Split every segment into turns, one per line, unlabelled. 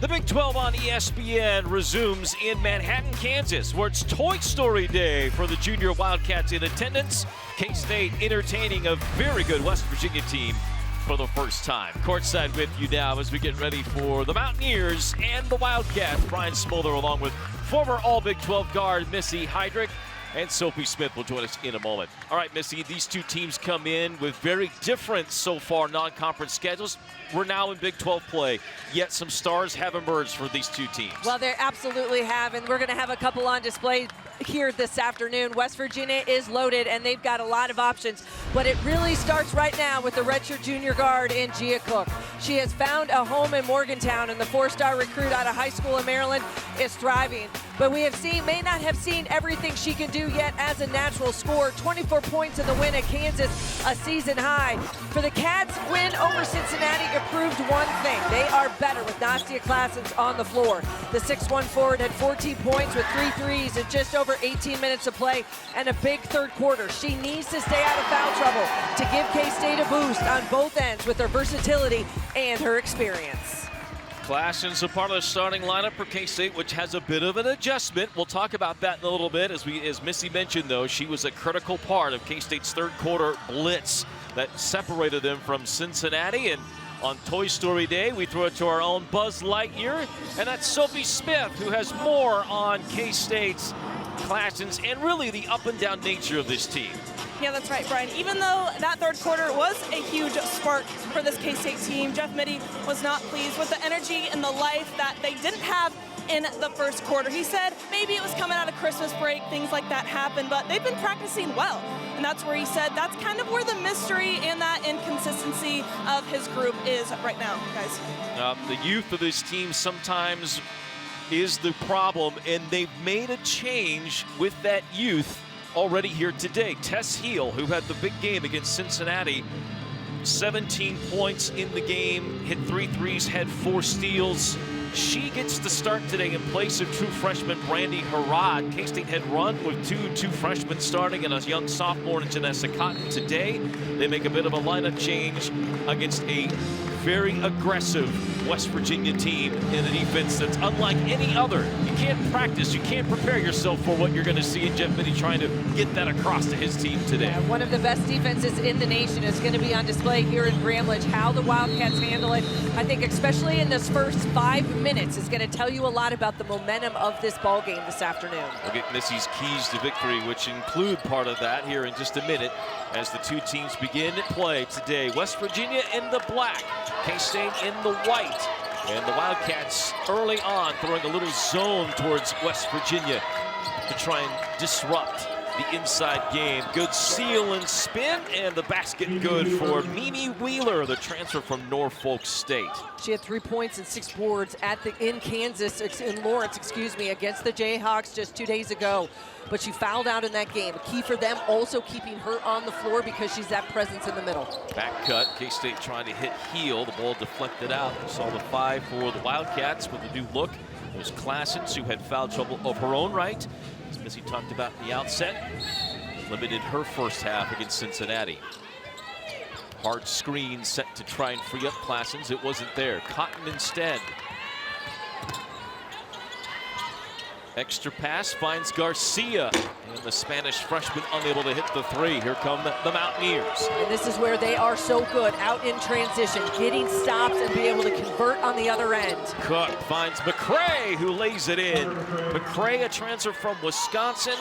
The Big 12 on ESPN resumes in Manhattan, Kansas, where it's Toy Story Day for the junior Wildcats in attendance. K-State entertaining a very good West Virginia team for the first time. Courtside with you now as we get ready for the Mountaineers and the Wildcats. Brian Smolder along with former All-Big 12 guard Missy Heydrich, and Sophie Smith will join us in a moment. All right, Missy, these two teams come in with very different so far non-conference schedules. We're now in Big 12 play, yet some stars have emerged for these two teams.
Well, they absolutely have, and we're going to have a couple on display here this afternoon. West Virginia is loaded, and they've got a lot of options, but it really starts right now with the redshirt junior guard in Gia Cook. She has found a home in Morgantown, and the four-star recruit out of high school in Maryland is thriving. But we have seen, may not have seen everything she can do yet as a natural scorer. 24 points in the win at Kansas, a season high. For the Cats, win over Cincinnati proved one thing. They are better with Nastia Claessens on the floor. The 6'1" forward had 14 points with 3 threes in just over 18 minutes of play and a big third quarter. She needs to stay out of foul trouble to give K-State a boost on both ends with her versatility and her experience.
Claessens a part of the starting lineup for K-State, which has a bit of an adjustment. We'll talk about that in a little bit. As Missy mentioned, though, she was a critical part of K-State's third quarter blitz that separated them from Cincinnati. And on Toy Story Day, we throw it to our own Buzz Lightyear, and that's Sophie Smith, who has more on K-State's Claessens and really the up and down nature of this team.
Yeah, that's right, Brian. Even though that third quarter was a huge spark for this K-State team, Jeff Mittie was not pleased with the energy and the life that they didn't have in the first quarter. He said maybe it was coming out of Christmas break, things like that happened, but they've been practicing well. And that's where he said that's kind of where the mystery and that inconsistency of his group is right now, guys.
The youth of this team sometimes is the problem, and they've made a change with that youth already here today. Tess Heel, who had the big game against Cincinnati, 17 points in the game, hit 3 threes, had 4 steals. She gets the start today in place of true freshman Brandy Harrod. K-State had run with two freshmen starting and a young sophomore in Janessa Cotton. Today, they make a bit of a lineup change against a very aggressive West Virginia team in a defense that's unlike any other. You can't practice, you can't prepare yourself for what you're going to see, and Jeff Mittie trying to get that across to his team today.
Yeah, one of the best defenses in the nation is going to be on display here in Bramlage. How the Wildcats handle it, I think especially in this first 5 minutes, is going to tell you a lot about the momentum of this ball game this afternoon.
We'll get Missy's keys to victory, which include part of that here in just a minute as the two teams begin play today. West Virginia in the black, K-State in the white. And the Wildcats early on throwing a little zone towards West Virginia to try and disrupt the inside game. Good seal and spin, and the basket good for Mimi Wheeler, the transfer from Norfolk State.
She had 3 points and 6 boards in Lawrence, against the Jayhawks just 2 days ago. But she fouled out in that game. Key for them also keeping her on the floor because she's that presence in the middle. Back
cut, K-State trying to hit heel. The ball deflected out. We saw the 5 for the Wildcats with a new look. It was Claessens, who had foul trouble of her own right. As Missy talked about in the outset, limited her first half against Cincinnati. Hard screen set to try and free up Claessens. It wasn't there. Cotton instead. Extra pass finds Garcia, and the Spanish freshman unable to hit the 3. Here come the Mountaineers.
And this is where they are so good, out in transition, getting stops and be able to convert on the other end.
Cook finds McCray, who lays it in. McCray, a transfer from Wisconsin,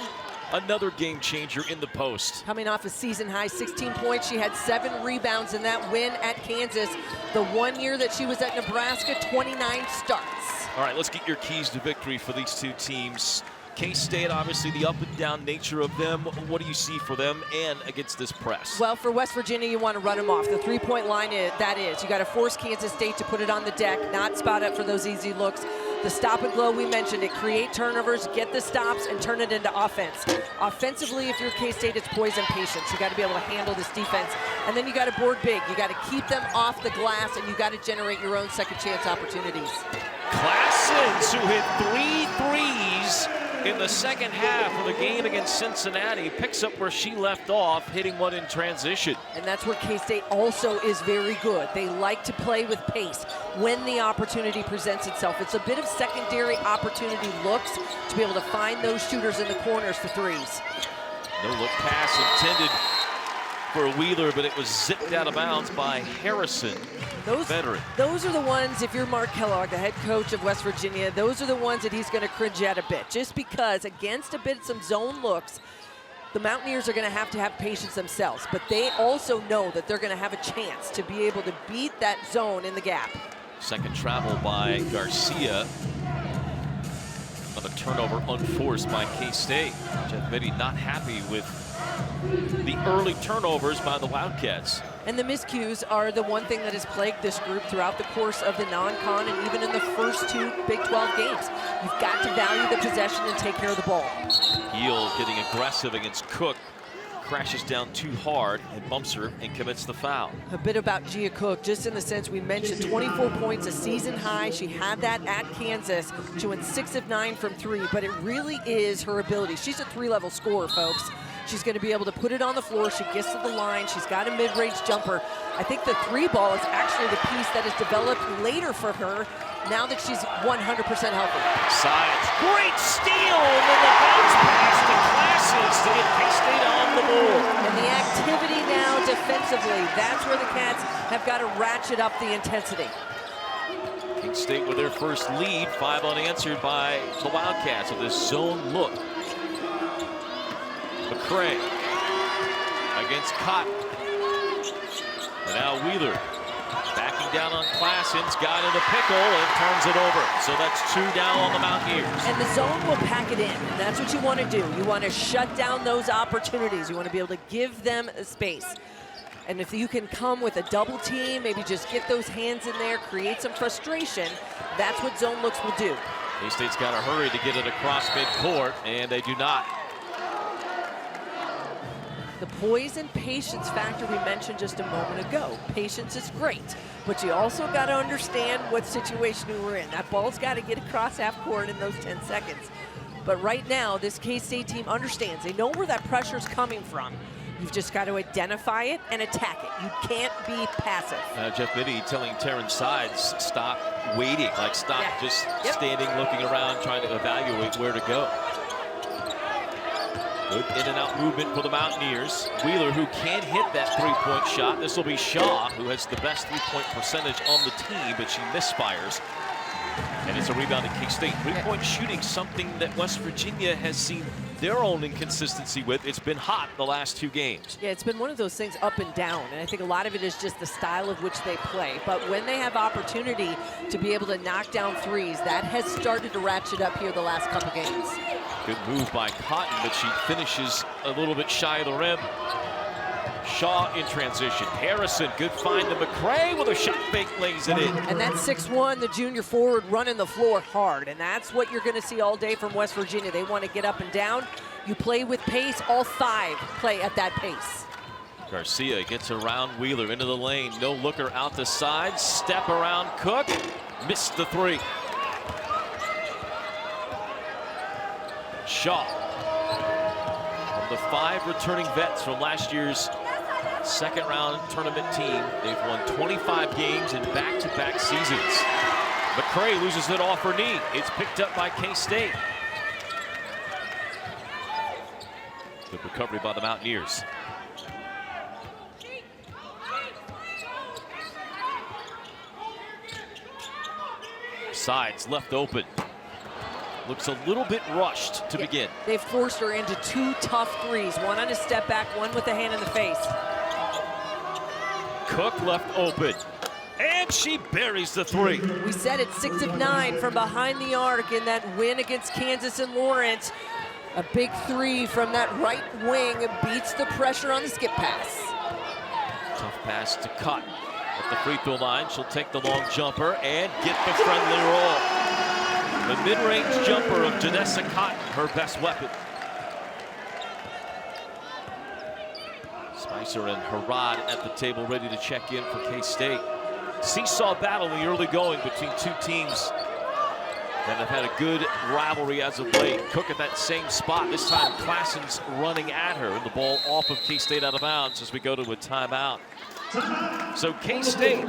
another game changer in the post.
Coming off a season high 16 points, she had 7 rebounds in that win at Kansas. The 1 year that she was at Nebraska, 29 starts.
All right, let's get your keys to victory for these two teams. K-State, obviously the up and down nature of them. What do you see for them and against this press?
Well, for West Virginia, you want to run them off. The 3-point line you got to force Kansas State to put it on the deck, not spot up for those easy looks. The stop and go, we mentioned it, create turnovers, get the stops, and turn it into offense. Offensively, if you're K-State, it's poise and patience. You got to be able to handle this defense. And then you got to board big. You got to keep them off the glass, and you got to generate your own second chance opportunities.
Claessens, who hit 3 threes in the second half of the game against Cincinnati. Picks up where she left off, hitting one in transition.
And that's where K-State also is very good. They like to play with pace when the opportunity presents itself. It's a bit of secondary opportunity looks to be able to find those shooters in the corners for threes.
No-look pass intended for Wheeler, but it was zipped out of bounds by Harrison, veteran.
Those are the ones, if you're Mark Kellogg, the head coach of West Virginia, those are the ones that he's going to cringe at a bit. Just because against some zone looks, the Mountaineers are going to have patience themselves. But they also know that they're going to have a chance to be able to beat that zone in the gap.
Second travel by Garcia. Another turnover unforced by K-State. Jeff Mitty not happy with the early turnovers by the Wildcats.
And the miscues are the one thing that has plagued this group throughout the course of the non-con and even in the first 2 Big 12 games. You've got to value the possession and take care of the ball.
Heel getting aggressive against Cook. Crashes down too hard and bumps her and commits the foul.
A bit about Gia Cook, just in the sense we mentioned 24 points, a season high. She had that at Kansas. She went 6 of 9 from 3, but it really is her ability. She's a 3-level scorer, folks. She's going to be able to put it on the floor. She gets to the line. She's got a mid-range jumper. I think the 3 ball is actually the piece that is developed later for her now that she's 100% healthy.
Sides, great steal, and then the bounce pass to Classes to get K-State on the board.
And the activity now defensively, that's where the Cats have got to ratchet up the intensity.
K-State with their first lead, 5 unanswered by the Wildcats with this zone look. McCray against Cotton. And now Wheeler backing down on Classens, got in the pickle and turns it over. So that's 2 down on the Mountaineers.
And the zone will pack it in, and that's what you want to do. You want to shut down those opportunities. You want to be able to give them a space. And if you can come with a double team, maybe just get those hands in there, create some frustration, that's what zone looks will do.
K-State's got to hurry to get it across midcourt, and they do not.
The poise and patience factor we mentioned just a moment ago. Patience is great, but you also got to understand what situation we're in. That ball's got to get across half court in those 10 seconds. But right now, this K-State team understands. They know where that pressure's coming from. You've just got to identify it and attack it. You can't be passive.
Jeff Mitty telling Terrence Sides, stop waiting, like stop just standing, looking around, trying to evaluate where to go. Good in and out movement for the Mountaineers. Wheeler, who can hit that 3-point shot. This will be Shaw, who has the best 3-point percentage on the team, but she misfires. And it's a rebound at K-State. 3-point shooting, something that West Virginia has seen their own inconsistency with. It's been hot the last 2 games.
Yeah, it's been one of those things up and down, and I think a lot of it is just the style of which they play. But when they have opportunity to be able to knock down threes, that has started to ratchet up here the last couple games.
Good move by Cotton, but she finishes a little bit shy of the rim. Shaw in transition. Harrison, good find to McCray with a shot fake, lays it in.
And that's 6'1", the junior forward, running the floor hard. And that's what you're going to see all day from West Virginia. They want to get up and down. You play with pace. All 5 play at that pace.
Garcia gets around Wheeler into the lane. No looker out the side. Step around Cook. Missed the 3. Shaw. From the 5 returning vets from last year's second-round tournament team, they've won 25 games in back-to-back seasons. McCray loses it off her knee. It's picked up by K-State. Good recovery by the Mountaineers. Sides left open. Looks a little bit rushed to begin.
They've forced her into 2 tough threes. One on a step back, one with a hand in the face.
Cook left open. And she buries the 3.
We said it, 6 of 9 from behind the arc in that win against Kansas and Lawrence. A big 3 from that right wing beats the pressure on the skip pass.
Tough pass to Cotton at the free throw line. She'll take the long jumper and get the friendly roll. The mid-range jumper of Janessa Cotton, her best weapon. Spicer and Harrod at the table ready to check in for K-State. Seesaw battle in the early going between 2 teams And they've had a good rivalry as of late. Cook at that same spot. This time, Klassen's running at her. And the ball off of K-State out of bounds as we go to a timeout. So K-State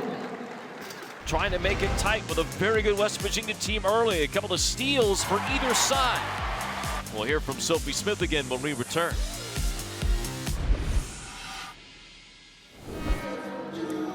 trying to make it tight with a very good West Virginia team early. A couple of steals for either side. We'll hear from Sophie Smith again when we return.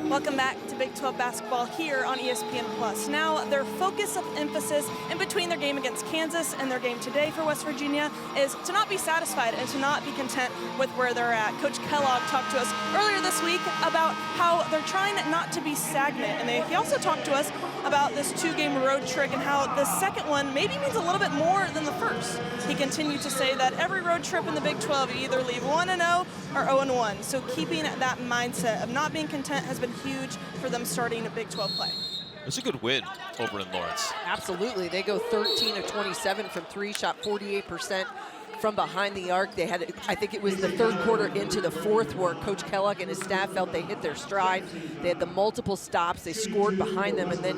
Welcome back to Big 12 basketball here on ESPN+. Now, their focus of emphasis in between their game against Kansas and their game today for West Virginia is to not be satisfied and to not be content with where they're at. Coach Kellogg talked to us earlier this week about how they're trying not to be stagnant. And he also talked to us about this 2-game road trip and how the second one maybe means a little bit more than the first. He continued to say that every road trip in the Big 12, you either leave 1-0 or 0-1. So keeping that mindset of not being content has been huge for them starting a Big 12 play.
It's a good win over in Lawrence.
Absolutely. They go 13 of 27 from 3, shot 48% from behind the arc. They had, I think it was the third quarter into the fourth where Coach Kellogg and his staff felt they hit their stride. They had the multiple stops. They scored behind them. And then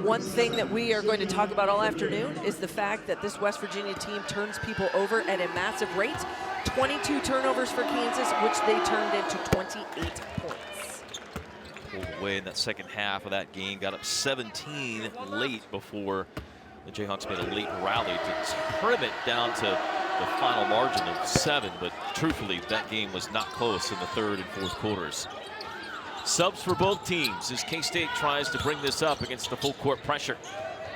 one thing that we are going to talk about all afternoon is the fact that this West Virginia team turns people over at a massive rate. 22 turnovers for Kansas, which they turned into 28 points.
Pulled away in that second half of that game, got up 17 late before the Jayhawks made a late rally to trim it down to the final margin of 7, but truthfully, that game was not close in the third and fourth quarters. Subs for both teams as K-State tries to bring this up against the full court pressure.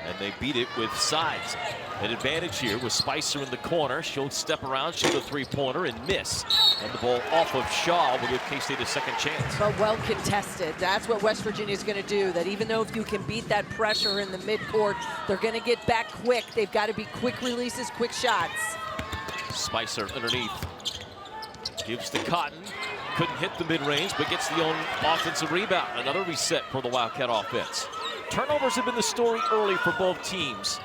And they beat it with sides. An advantage here with Spicer in the corner. She'll step around, shoot a three-pointer, and miss. And the ball off of Shaw will give K-State a second chance.
But well contested. That's what West Virginia is going to do. That even though if you can beat that pressure in the midcourt, they're going to get back quick. They've got to be quick releases, quick shots.
Spicer underneath. Gives to Cotton. Couldn't hit the mid-range, but gets the own offensive rebound. Another reset for the Wildcat offense. Turnovers have been the story early for both teams.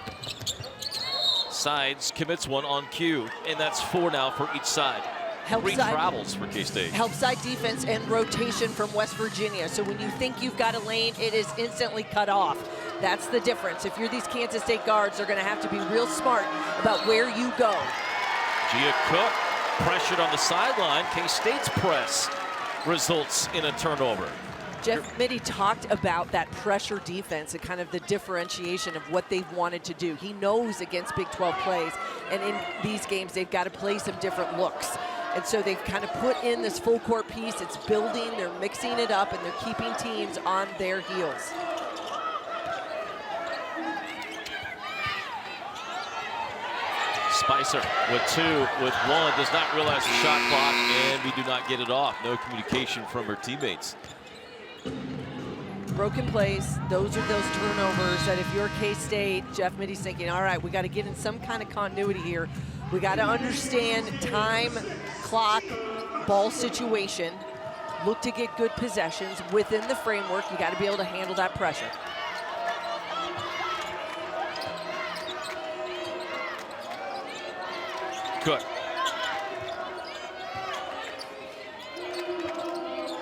Sides commits one on cue, and that's 4 now for each side. Three travels for K-State.
Help side defense and rotation from West Virginia. So when you think you've got a lane, it is instantly cut off. That's the difference. If you're these Kansas State guards, they're going to have to be real smart about where you go.
Gia Cook pressured on the sideline. K-State's press results in a turnover.
Jeff Mittie talked about that pressure defense and kind of the differentiation of what they've wanted to do. He knows against Big 12 plays, and in these games, they've got to play some different looks. And so they've kind of put in this full court piece. It's building, they're mixing it up, and they're keeping teams on their heels.
Spicer with 2, with 1, does not realize the shot clock, and we do not get it off. No communication from her teammates.
Broken plays, those are those turnovers that if you're K-State, Jeff Mittie's thinking, all right, we got to get in some kind of continuity here. We got to understand time, clock, ball situation. Look to get good possessions within the framework. You got to be able to handle that pressure.
Cook.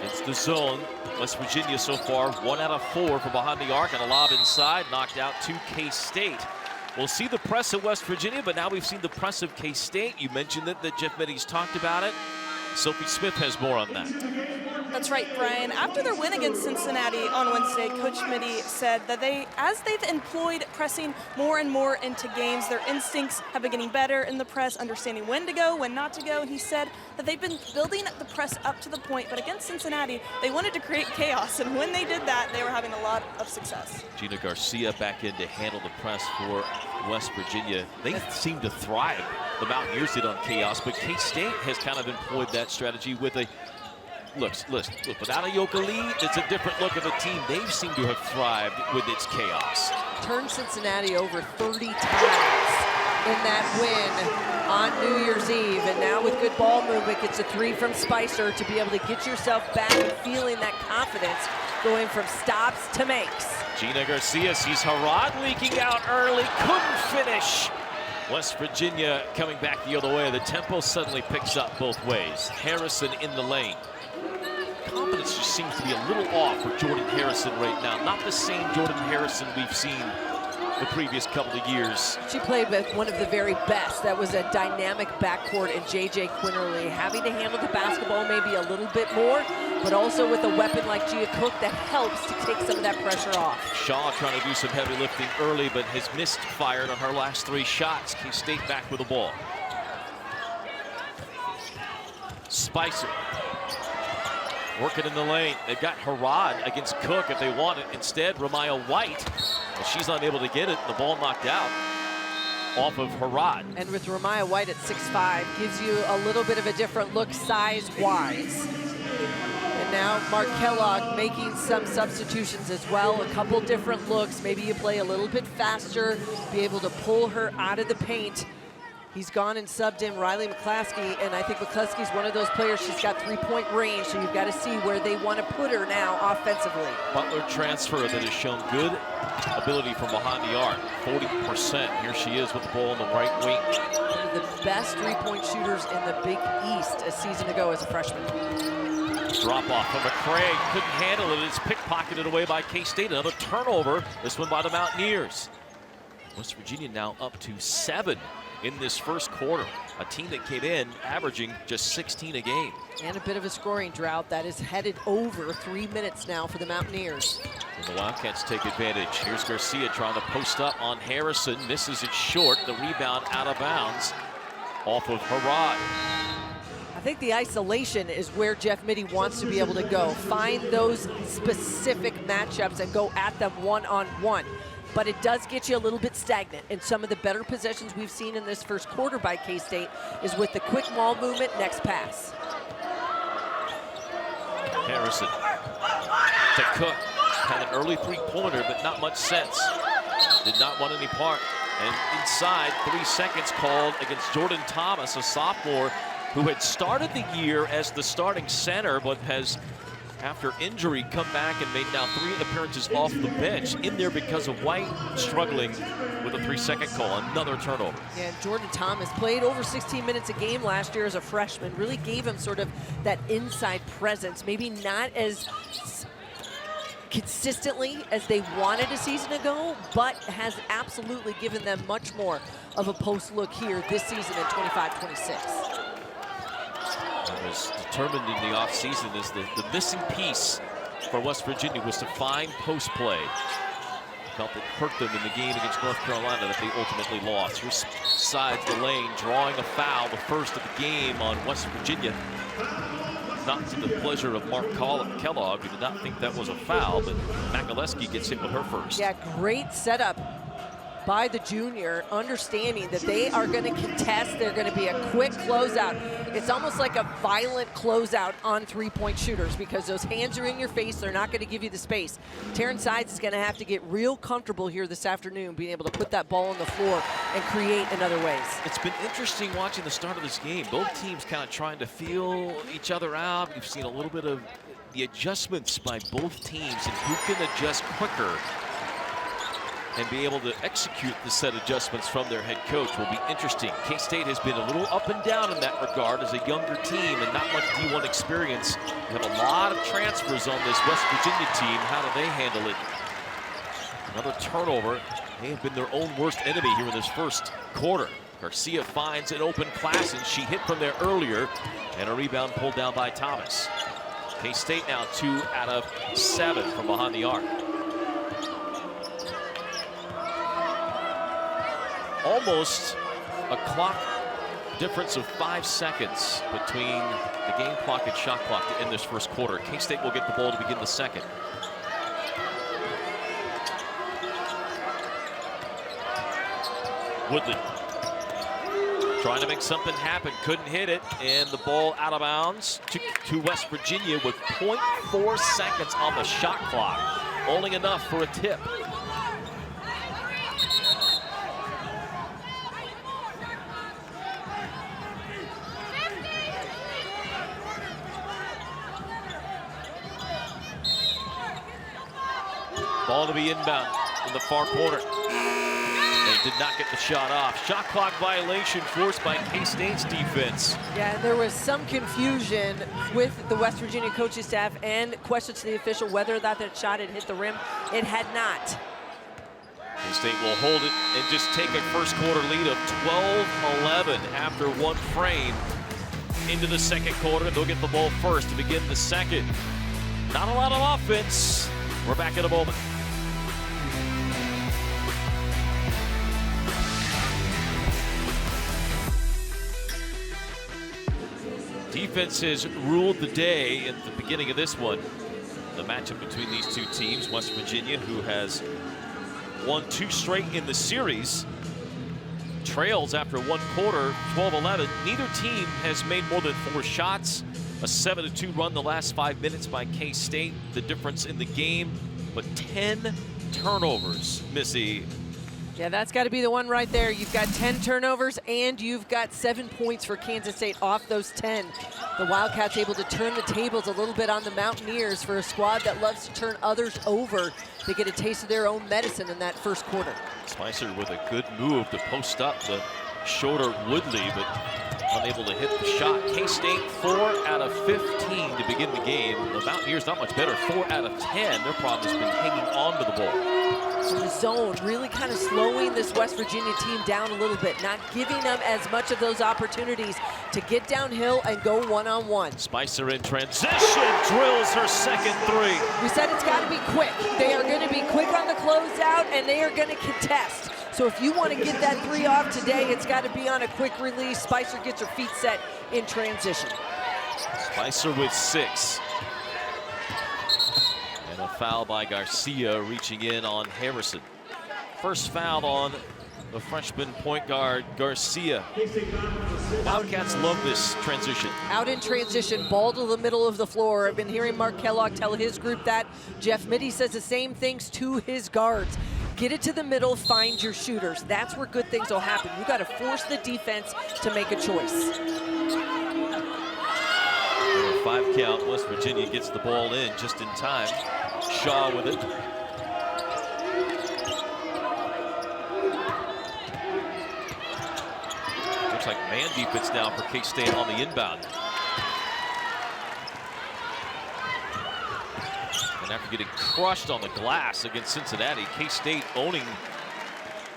It's the zone. West Virginia so far 1 out of 4 from behind the arc, and a lob inside, knocked out to K-State. We'll see the press of West Virginia, but now we've seen the press of K-State. You mentioned that Jeff Mittie's talked about it. Sophie Smith has more on that.
That's right, Brian. After their win against Cincinnati on Wednesday, Coach Mittie said that as they've employed pressing more and more into games, their instincts have been getting better in the press, understanding when to go, when not to go. And he said that they've been building the press up to the point, but against Cincinnati, they wanted to create chaos. And when they did that, they were having a lot of success.
Gina Garcia back in to handle the press for West Virginia. They seem to thrive. The Mountaineers did on chaos, but K-State has kind of employed that strategy with a look, without a Yoka lead, it's a different look of a team. They seem to have thrived with its chaos.
Turned Cincinnati over 30 times in that win on New Year's Eve. And now with good ball movement, gets a 3 from Spicer to be able to get yourself back and feeling that confidence going from stops to makes.
Gina Garcia sees Harrod leaking out early, couldn't finish. West Virginia coming back the other way. The tempo suddenly picks up both ways. Harrison in the lane. Confidence just seems to be a little off for Jordan Harrison right now. Not the same Jordan Harrison we've seen the previous couple of years.
She played with one of the very best. That was a dynamic backcourt in J.J. Quinterly, having to handle the basketball maybe a little bit more, but also with a weapon like Gia Cook that helps to take some of that pressure off.
Shaw trying to do some heavy lifting early, but has missed fired on her last 3 shots. K-State back with the ball. Spicer working in the lane. They've got Harad against Cook if they want it. Instead, Ramaya White, well, she's unable to get it. The ball knocked out off of Harad.
And with Ramaya White at 6'5", gives you a little bit of a different look size-wise. And now Mark Kellogg making some substitutions as well. A couple different looks. Maybe you play a little bit faster, be able to pull her out of the paint. He's gone and subbed in Riley McClaskey, and I think McClaskey's one of those players, she's got 3-point range, so you've got to see where they want to put her now offensively.
Butler transfer that has shown good ability from behind the arc, 40%. Here she is with the ball in the right wing.
One of the best 3-point shooters in the Big East a season ago as a freshman.
Drop off from McCray, couldn't handle it. It's pickpocketed away by K-State. Another turnover, this one by the Mountaineers. West Virginia now up to 7 in this first quarter. A team that came in averaging just 16 a game.
And a bit of a scoring drought that is headed over 3 minutes now for the Mountaineers.
And the Wildcats take advantage. Here's Garcia trying to post up on Harrison. Misses it short. The rebound out of bounds off of Harad.
I think the isolation is where Jeff Mittie wants to be able to go. Find those specific matchups and go at them one-on-one. But it does get you a little bit stagnant. And some of the better possessions we've seen in this first quarter by K-State is with the quick ball movement, next pass.
Harrison to Cook. Had an early 3-pointer, but not much sense. Did not want any part. And inside, 3 seconds called against Jordan Thomas, a sophomore who had started the year as the starting center, but has, after injury, come back and made now 3 appearances off the bench. In there because of White struggling with a 3-second call. Another turnover.
Yeah, Jordan Thomas played over 16 minutes a game last year as a freshman. Really gave him sort of that inside presence. Maybe not as consistently as they wanted a season ago, but has absolutely given them much more of a post look here this season in 25-26.
Was determined in the offseason as the missing piece for West Virginia was to find post play. Felt it hurt them in the game against North Carolina that they ultimately lost. Here's sides the lane, drawing a foul, the first of the game on West Virginia. Not to the pleasure of Mark Kellogg, who did not think that was a foul, but Makaleski gets hit with her first.
Yeah, great setup by the junior, understanding that they are going to contest. They're going to be a quick closeout. It's almost like a violent closeout on 3-point shooters because those hands are in your face. They're not going to give you the space. Terrence Sides is going to have to get real comfortable here this afternoon, being able to put that ball on the floor and create in other ways.
It's been interesting watching the start of this game. Both teams kind of trying to feel each other out. We've seen a little bit of the adjustments by both teams and who can adjust quicker and be able to execute the set adjustments from their head coach will be interesting. K-State has been a little up and down in that regard as a younger team and not much D1 experience. You have a lot of transfers on this West Virginia team. How do they handle it? Another turnover. They have been their own worst enemy here in this first quarter. Garcia finds an open class, and she hit from there earlier, and a rebound pulled down by Thomas. K-State now 2 out of 7 from behind the arc. Almost a clock difference of 5 seconds between the game clock and shot clock to end this first quarter. K-State will get the ball to begin the second. Woodley trying to make something happen, couldn't hit it, and the ball out of bounds to West Virginia with 0.4 seconds on the shot clock. Only enough for a tip. Ball to be inbound in the far corner. They did not get the shot off. Shot clock violation forced by K-State's defense.
Yeah, there was some confusion with the West Virginia coaching staff and questions to the official whether or not that shot had hit the rim. It had not.
K-State will hold it and just take a first quarter lead of 12-11 after one frame into the second quarter. They'll get the ball first to begin the second. Not a lot of offense. We're back in a moment. Defense has ruled the day at the beginning of this one. The matchup between these two teams, West Virginia, who has won 2 straight in the series, trails after one quarter, 12-11. Neither team has made more than 4 shots. A 7-2 run the last 5 minutes by K-State. The difference in the game, but 10 turnovers, Missy.
Yeah, that's got to be the one right there. You've got 10 turnovers, and you've got 7 points for Kansas State off those 10. The Wildcats able to turn the tables a little bit on the Mountaineers. For a squad that loves to turn others over, they get a taste of their own medicine in that first quarter. Spicer
with a good move to post up the shorter Woodley, but unable to hit the shot. K-State 4 out of 15 to begin the game. The Mountaineers not much better, 4 out of 10. Their problem has been hanging on to the ball.
In the zone, really kind of slowing this West Virginia team down a little bit, not giving them as much of those opportunities to get downhill and go one-on-one.
Spicer in transition, drills her second 3.
We said it's got to be quick. They are going to be quick on the closeout, and they are going to contest. So if you want to get that 3 off today, it's got to be on a quick release. Spicer gets her feet set in transition.
Spicer with 6. And a foul by Garcia reaching in on Harrison. First foul on the freshman point guard, Garcia. Wildcats love this transition.
Out in transition, ball to the middle of the floor. I've been hearing Mark Kellogg tell his group that. Jeff Mittie says the same things to his guards. Get it to the middle, find your shooters. That's where good things will happen. You got to force the defense to make a choice.
5 count, West Virginia gets the ball in just in time. Shaw with it. Looks like man defense now for K-State on the inbound. And after getting crushed on the glass against Cincinnati, K-State owning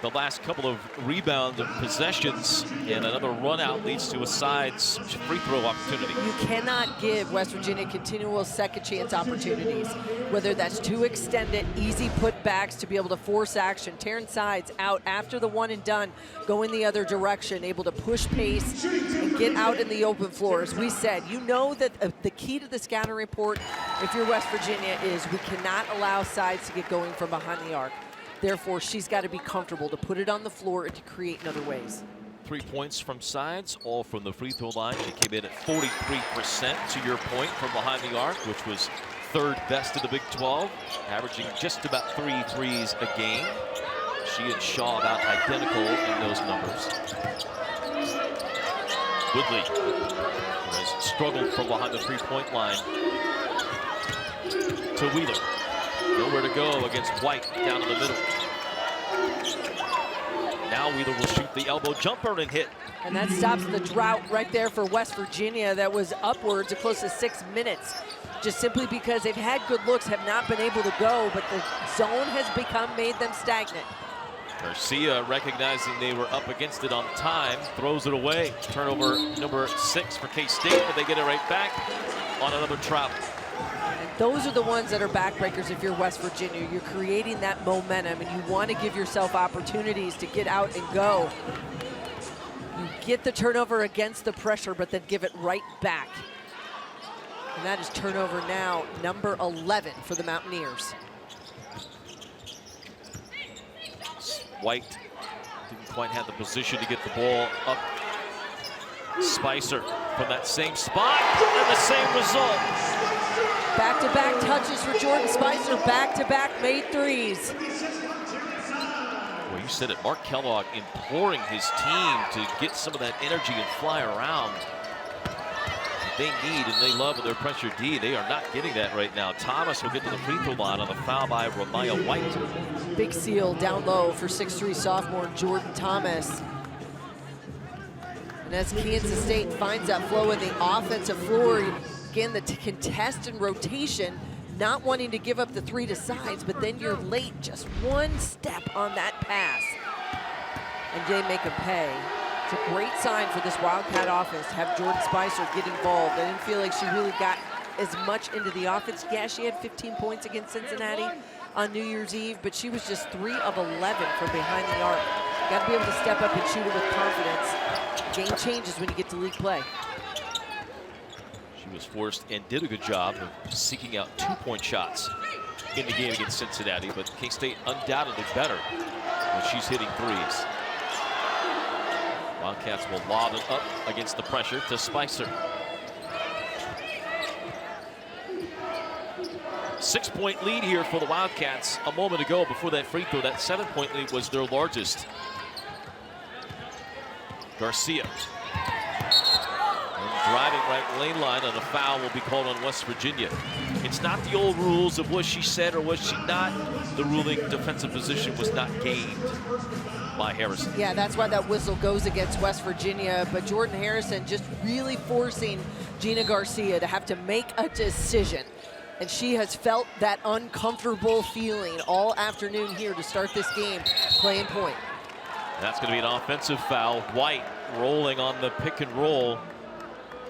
the last couple of rebound possessions, and another run out leads to a sides free throw opportunity.
You cannot give West Virginia continual second chance opportunities, whether that's to extend it, easy putbacks to be able to force action. Terrence Sides out after the one and done, going the other direction, able to push pace and get out in the open floor. As we said, you know that the key to the scouting report, if you're West Virginia, is we cannot allow Sides to get going from behind the arc. Therefore, she's got to be comfortable to put it on the floor and to create in other ways.
3 points from Sides, all from the free throw line. She came in at 43%, to your point, from behind the arc, which was 3rd best in the Big 12, averaging just about 3 threes a game. She and Shaw about identical in those numbers. Woodley has struggled from behind the 3-point line. To Wheeler. Nowhere to go against White down in the middle. Now Wheeler will shoot the elbow jumper and hit.
And that stops the drought right there for West Virginia that was upwards of close to 6 minutes. Just simply because they've had good looks, have not been able to go, but the zone has made them stagnant.
Garcia, recognizing they were up against it on time, throws it away. Turnover number 6 for K-State, but they get it right back on another travel.
Those are the ones that are backbreakers if you're West Virginia. You're creating that momentum, and you want to give yourself opportunities to get out and go. You get the turnover against the pressure, but then give it right back. And that is turnover now, number 11 for the Mountaineers.
White didn't quite have the position to get the ball up. Spicer from that same spot, and the same result.
Back-to-back touches for Jordan Spicer, back-to-back made threes.
Well, you said it, Mark Kellogg imploring his team to get some of that energy and fly around. They need and they love with their pressure D. They are not getting that right now. Thomas will get to the free throw line on the foul by Ramaya White.
Big seal down low for 6'3" sophomore Jordan Thomas. And as Kansas State finds that flow in the offensive floor, again, the contest and rotation, not wanting to give up the 3 to Sides, but then you're late just one step on that pass. And they make him pay. It's a great sign for this Wildcat offense to have Jordan Spicer get involved. I didn't feel like she really got as much into the offense. Yeah, she had 15 points against Cincinnati on New Year's Eve, but she was just 3 of 11 from behind the arc. Got to be able to step up and shoot it with confidence. Game changes when you get to league play.
She was forced and did a good job of seeking out 2-point shots in the game against Cincinnati, but K-State undoubtedly better when she's hitting threes. Wildcats will lob it up against the pressure to Spicer. 6-point lead here for the Wildcats a moment ago before that free throw. That 7-point lead was their largest. Garcia. And driving right lane line on a foul will be called on West Virginia. It's not the old rules of was she said or was she not. The ruling defensive position was not gained by Harrison.
Yeah, that's why that whistle goes against West Virginia. But Jordan Harrison just really forcing Gina Garcia to have to make a decision. And she has felt that uncomfortable feeling all afternoon here to start this game playing point.
That's going to be an offensive foul. White rolling on the pick and roll.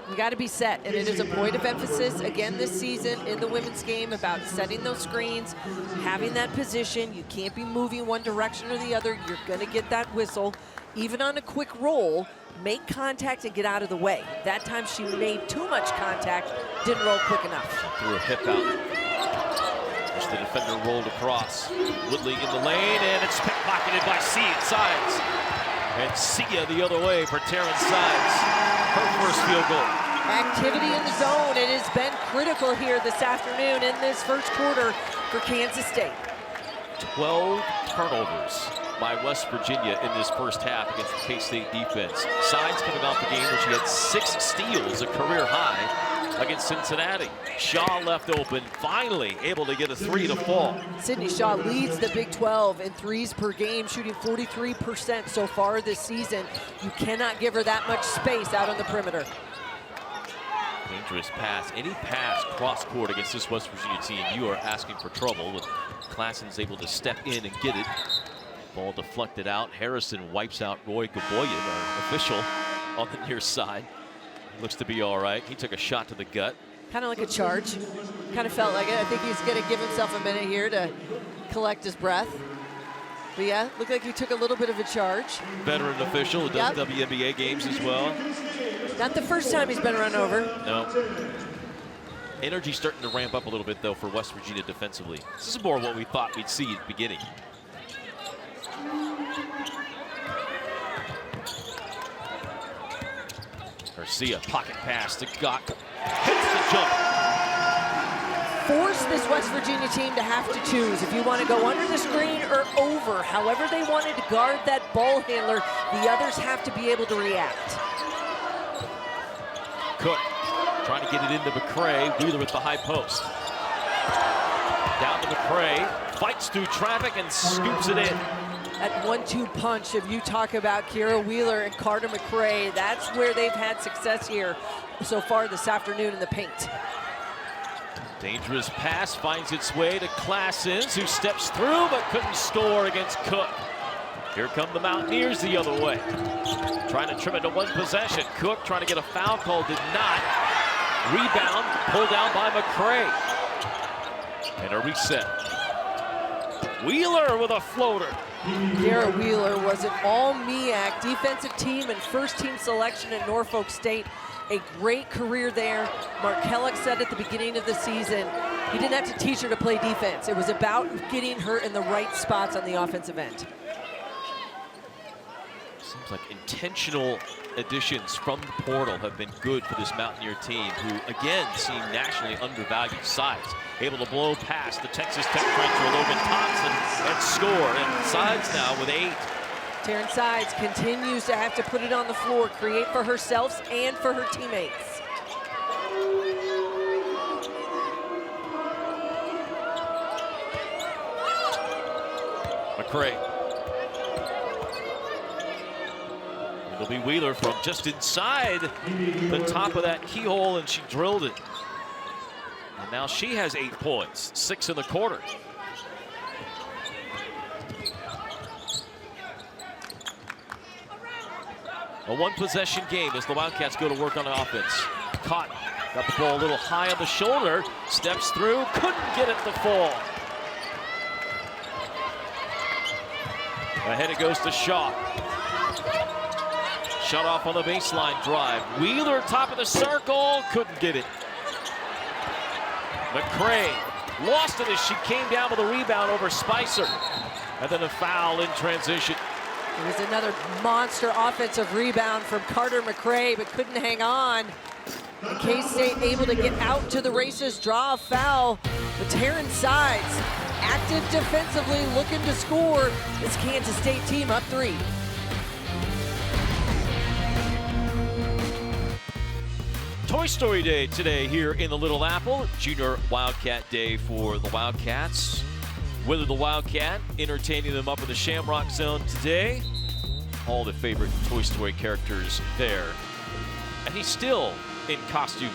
You got to be set, and it is a point of emphasis again this season in the women's game about setting those screens, having that position. You can't be moving one direction or the other. You're going to get that whistle. Even on a quick roll, make contact and get out of the way. That time she made too much contact, didn't roll quick enough.
She threw a hip out. As the defender rolled across. Woodley in the lane, and it's pickpocketed by Sides. And Sia the other way for Terrence Sides. Her first field goal.
Activity in the zone. It has been critical here this afternoon in this first quarter for Kansas State.
12 turnovers by West Virginia in this first half against the K-State defense. Sides coming off the game where she had 6 steals, a career high against Cincinnati. Shaw left open, finally able to get a 3 to fall.
Sydney Shaw leads the Big 12 in threes per game, shooting 43% so far this season. You cannot give her that much space out on the perimeter.
Dangerous pass. Any pass cross-court against this West Virginia team, you are asking for trouble. With Klassen's able to step in and get it. Ball deflected out. Harrison wipes out Roy Gaboyan, our official, on the near side. Looks to be all right. He took a shot to the gut.
Kind of like a charge. Kind of felt like it. I think he's going to give himself a minute here to collect his breath. But yeah, looked like he took a little bit of a charge.
Veteran official who does WNBA games as well.
Not the first time he's been run over.
No. Energy starting to ramp up a little bit, though, for West Virginia defensively. This is more what we thought we'd see at the beginning. Garcia, pocket pass to Gott. Hits the jump.
Force this West Virginia team to have to choose if you want to go under the screen or over. However they wanted to guard that ball handler, the others have to be able to react.
Cook trying to get it into McCray. Wheeler with the high post. Down to McCray. Fights through traffic and scoops it in.
That 1-2 punch, if you talk about Kira Wheeler and Carter McCray, that's where they've had success here so far this afternoon in the paint.
Dangerous pass finds its way to Klassens, who steps through but couldn't score against Cook. Here come the Mountaineers the other way. Trying to trim it to one possession. Cook trying to get a foul call, did not. Rebound, pulled down by McCray. And a reset. Wheeler with a floater.
Kara Wheeler was an all-MEAC defensive team and first-team selection at Norfolk State. A great career there. Mark Kellock said at the beginning of the season, he didn't have to teach her to play defense. It was about getting her in the right spots on the offensive end.
Seems like intentional additions from the portal have been good for this Mountaineer team, who again seem nationally undervalued. Sides able to blow past the Texas Tech transfer Logan Thompson and score. And Sides now with 8.
Terrence Sides continues to have to put it on the floor, create for herself and for her teammates.
McCray. It'll be Wheeler from just inside the top of that keyhole, and she drilled it. And And now she has 8 points, 6 in the quarter. A one-possession game as the Wildcats go to work on offense. Cotton got the ball a little high on the shoulder, steps through, couldn't get it to fall. Ahead it goes to Shaw. Shut off on the baseline drive. Wheeler, top of the circle, couldn't get it. McCray lost it as she came down with a rebound over Spicer. And then a foul in transition.
It was another monster offensive rebound from Carter McCray, but couldn't hang on. And K-State able to get out to the races, draw a foul. But Taryn Sides, active defensively, looking to score. This Kansas State team up 3.
Toy Story Day today here in the Little Apple. Junior Wildcat Day for the Wildcats. Whether the Wildcat entertaining them up in the Shamrock Zone today. All the favorite Toy Story characters there. And he's still in costume.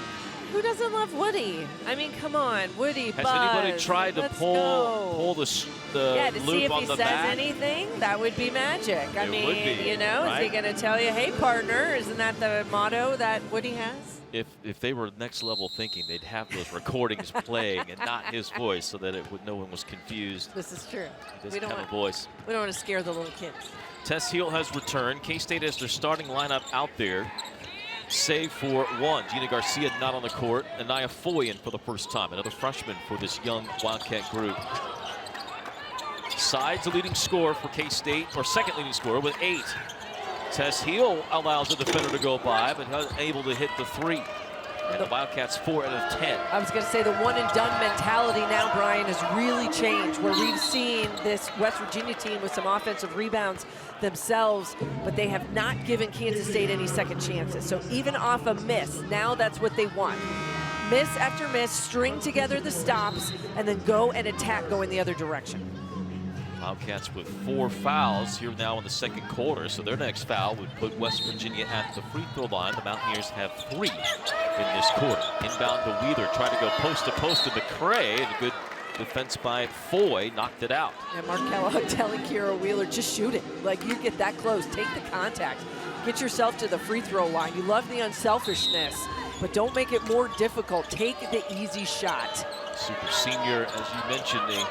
Who doesn't love Woody? I mean, come on, Woody,
Has
Buzz,
anybody tried to pull the
yeah, to see
loop
if
on
he
the
says
back?
anything? That would be magic. I
It
mean,
would be,
you know,
right?
is he going to tell you, hey, partner, isn't that the motto that Woody has?
If they were next level thinking, they'd have those recordings playing and not his voice so that no one was confused.
This is true.
He doesn't have a voice.
We don't want to scare the little kids.
Tess Heel has returned. K-State has their starting lineup out there, save for one. Gina Garcia not on the court. Anaya Foy in for the first time. Another freshman for this young Wildcat group. Sides the leading scorer for K-State, or second leading scorer with 8. Tess Heel allows the defender to go by, but unable to hit the 3. And the Wildcats 4 out of 10.
I was going to say the one and done mentality now, Brian, has really changed, where we've seen this West Virginia team with some offensive rebounds themselves, but they have not given Kansas State any second chances. So even off a miss, now that's what they want. Miss after miss, string together the stops, and then go and attack going the other direction.
Wildcats with 4 fouls here now in the second quarter, so their next foul would put West Virginia at the free throw line. The Mountaineers have 3 in this quarter. Inbound to Wheeler, trying to go post to McCray, and a good defense by Foy knocked it out.
And Mark Kellogg telling Kira Wheeler, just shoot it. Like, you get that close, take the contact, get yourself to the free throw line. You love the unselfishness, but don't make it more difficult. Take the easy shot.
Super senior, as you mentioned, a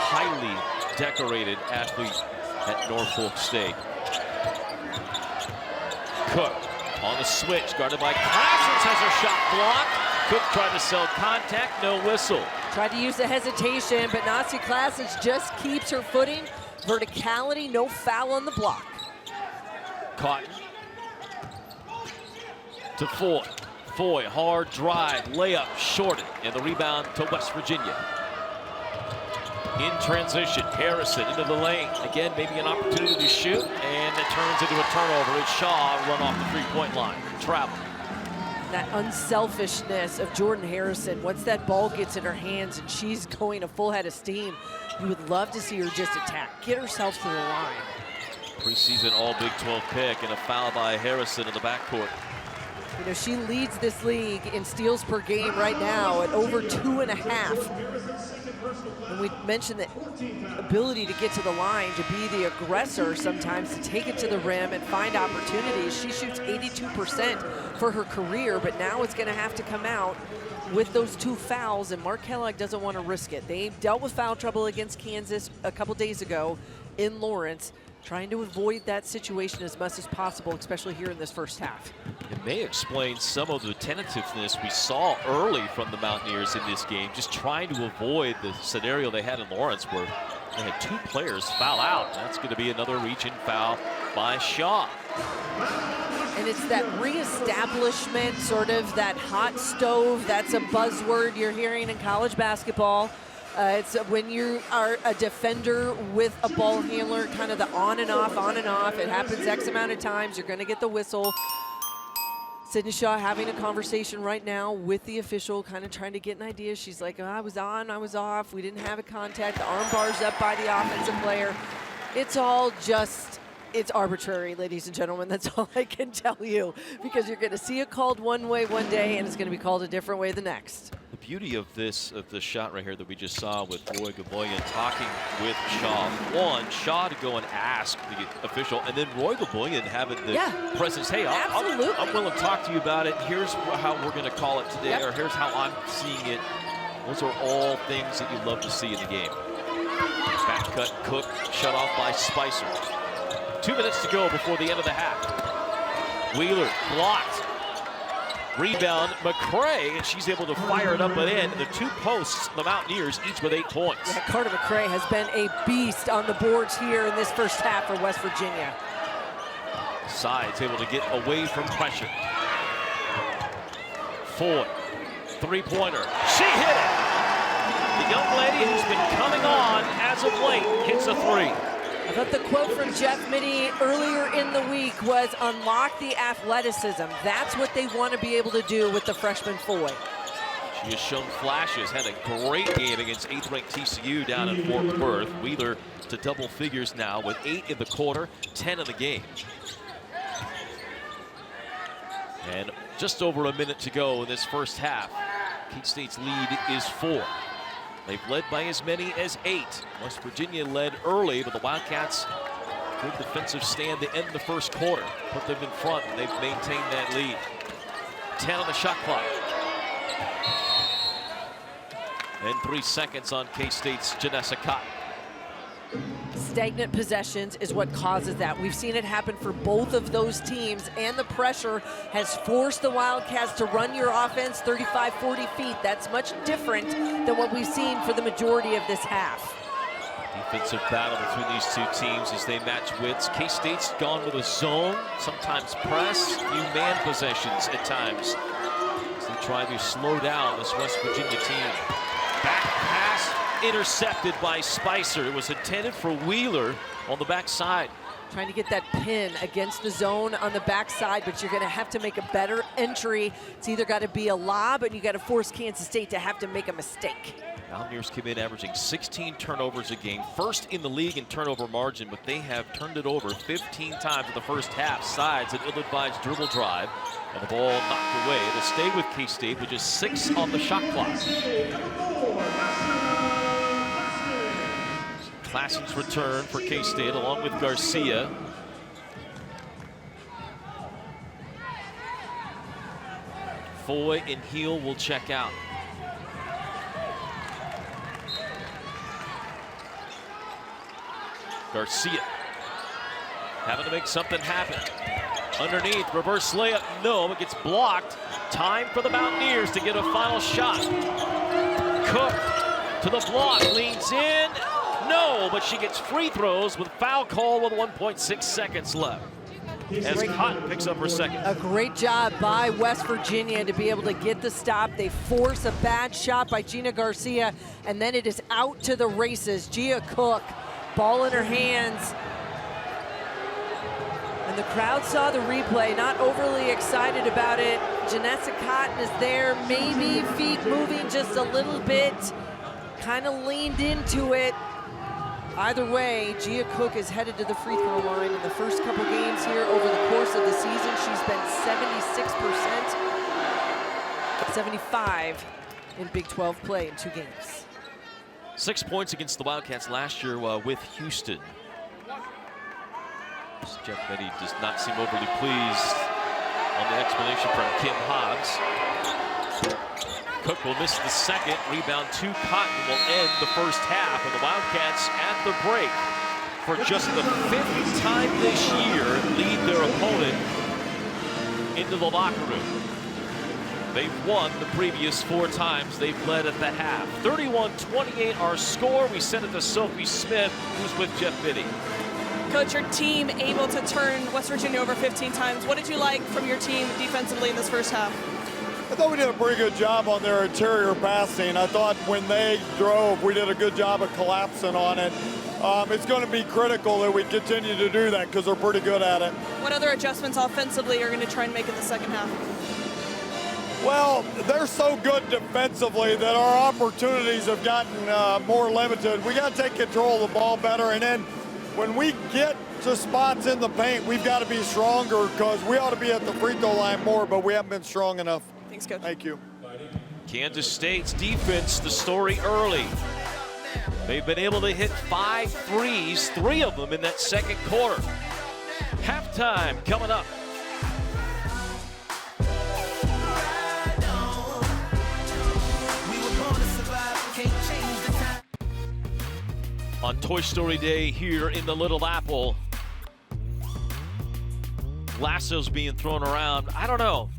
highly decorated athlete at Norfolk State. Cook on the switch, guarded by Classens, has her shot blocked. Cook tried to sell contact, no whistle.
Tried to use the hesitation, but Nazi Classens just keeps her footing. Verticality, no foul on the block.
Cotton to Foy. Foy, hard drive, layup, shorted, and the rebound to West Virginia. In transition, Harrison into the lane. Again, maybe an opportunity to shoot, and it turns into a turnover. It's Shaw run off the three-point line. Travel.
That unselfishness of Jordan Harrison. Once that ball gets in her hands and she's going a full head of steam, you would love to see her just attack, get herself to the line.
Preseason all Big 12 pick, and a foul by Harrison in the backcourt.
You know, she leads this league in steals per game right now at over 2.5. And we mentioned the ability to get to the line, to be the aggressor sometimes, to take it to the rim and find opportunities. She shoots 82% for her career, but now it's going to have to come out with those 2 fouls, and Mark Kellogg doesn't want to risk it. They dealt with foul trouble against Kansas a couple days ago in Lawrence, trying to avoid that situation as much as possible, especially here in this first half.
It may explain some of the tentativeness we saw early from the Mountaineers in this game, just trying to avoid the scenario they had in Lawrence where they had 2 players foul out. That's going to be another reach-in foul by Shaw.
And it's that reestablishment, sort of that hot stove, that's a buzzword you're hearing in college basketball. It's when you are a defender with a ball handler, kind of the on and off, on and off. It happens X amount of times. You're going to get the whistle. Sydney Shaw having a conversation right now with the official, kind of trying to get an idea. She's like, oh, I was on, I was off. We didn't have a contact. The arm bar's up by the offensive player. It's all just, it's arbitrary, ladies and gentlemen. That's all I can tell you, because you're going to see it called one way one day, and it's going to be called a different way the next.
The beauty of this shot right here that we just saw with Roy Gaboyan talking with Shaw. One, Shaw to go and ask the official, and then Roy Gaboyan having the presence. Hey, I'm willing to talk to you about it. Here's how we're going to call it today, or here's how I'm seeing it. Those are all things that you love to see in the game. Back cut, Cook, shut off by Spicer. 2 minutes to go before the end of the half. Wheeler blocked. Rebound, McCray, and she's able to fire it up and in. The 2 posts, the Mountaineers, each with 8 points.
Yeah, Carter McCray has been a beast on the boards here in this first half for West Virginia.
Sides able to get away from pressure. Foy, three-pointer. She hit it! The young lady who's been coming on as of late hits a 3.
I thought the quote from Jeff Mittie earlier in the week was unlock the athleticism. That's what they want to be able to do with the freshman Foy.
She has shown flashes, had a great game against 8th-ranked TCU down in Fort Worth. Wheeler to double figures now with 8 in the quarter, 10 in the game. And just over a minute to go in this first half. K-State's lead is 4. They've led by as many as 8. West Virginia led early, but the Wildcats, good defensive stand to end the first quarter. Put them in front, and they've maintained that lead. 10 on the shot clock. And 3 seconds on K-State's Janessa Cotton.
Stagnant possessions is what causes that. We've seen it happen for both of those teams, and the pressure has forced the Wildcats to run your offense 35, 40 feet. That's much different than what we've seen for the majority of this half.
Defensive battle between these 2 teams as they match wits. K-State's gone with a zone, sometimes press, few man possessions at times, as they try to slow down this West Virginia team. Back pass intercepted by Spicer. It was intended for Wheeler on the backside.
Trying to get that pin against the zone on the backside, but you're going to have to make a better entry. It's either got to be a lob, and you got to force Kansas State to have to make a mistake.
Mountaineers came in averaging 16 turnovers a game, first in the league in turnover margin, but they have turned it over 15 times in the first half. Sides, an ill-advised dribble drive, and the ball knocked away. To stay with K-State with just 6 on the shot clock. Classens return for K-State along with Garcia. Foy and Heel will check out. Garcia having to make something happen. Underneath, reverse layup, no, it gets blocked. Time for the Mountaineers to get a final shot. Cook to the block, leans in. No, but she gets free throws with foul call with 1.6 seconds left. As Cotton picks up her second.
A great job by West Virginia to be able to get the stop. They force a bad shot by Gina Garcia, and then it is out to the races. Gia Cook, ball in her hands. And the crowd saw the replay, not overly excited about it. Janessa Cotton is there, maybe feet moving just a little bit, kind of leaned into it. Either way, Gia Cook is headed to the free throw line. In the first couple games here over the course of the season, she's been 76%, 75 in Big 12 play in 2 games.
6 points against the Wildcats last year with Houston. Jeff Mittie does not seem overly pleased on the explanation from Kim Hobbs. Cook will miss the second. Rebound to Cotton will end the first half. And the Wildcats at the break, for just the 5th time this year, lead their opponent into the locker room. They've won the previous 4 times they've led at the half. 31-28 our score. We send it to Sophie Smith, who's with Jeff Mittie.
Coach, your team able to turn West Virginia over 15 times. What did you like from your team defensively in this first half?
I thought we did a pretty good job on their interior passing. I thought when they drove, we did a good job of collapsing on it. It's going to be critical that we continue to do that because they're pretty good at it.
What other adjustments offensively are going to try and make in the second half?
Well, they're so good defensively that our opportunities have gotten more limited. We got to take control of the ball better, and then when we get to spots in the paint, we've got to be stronger because we ought to be at the free throw line more, but we haven't been strong enough.
Thanks, Coach.
Thank you.
Kansas State's defense, the story early. They've been able to hit 5 threes, 3 of them in that second quarter. Halftime coming up. On Toy Story Day here in the Little Apple, lassos being thrown around. I don't know.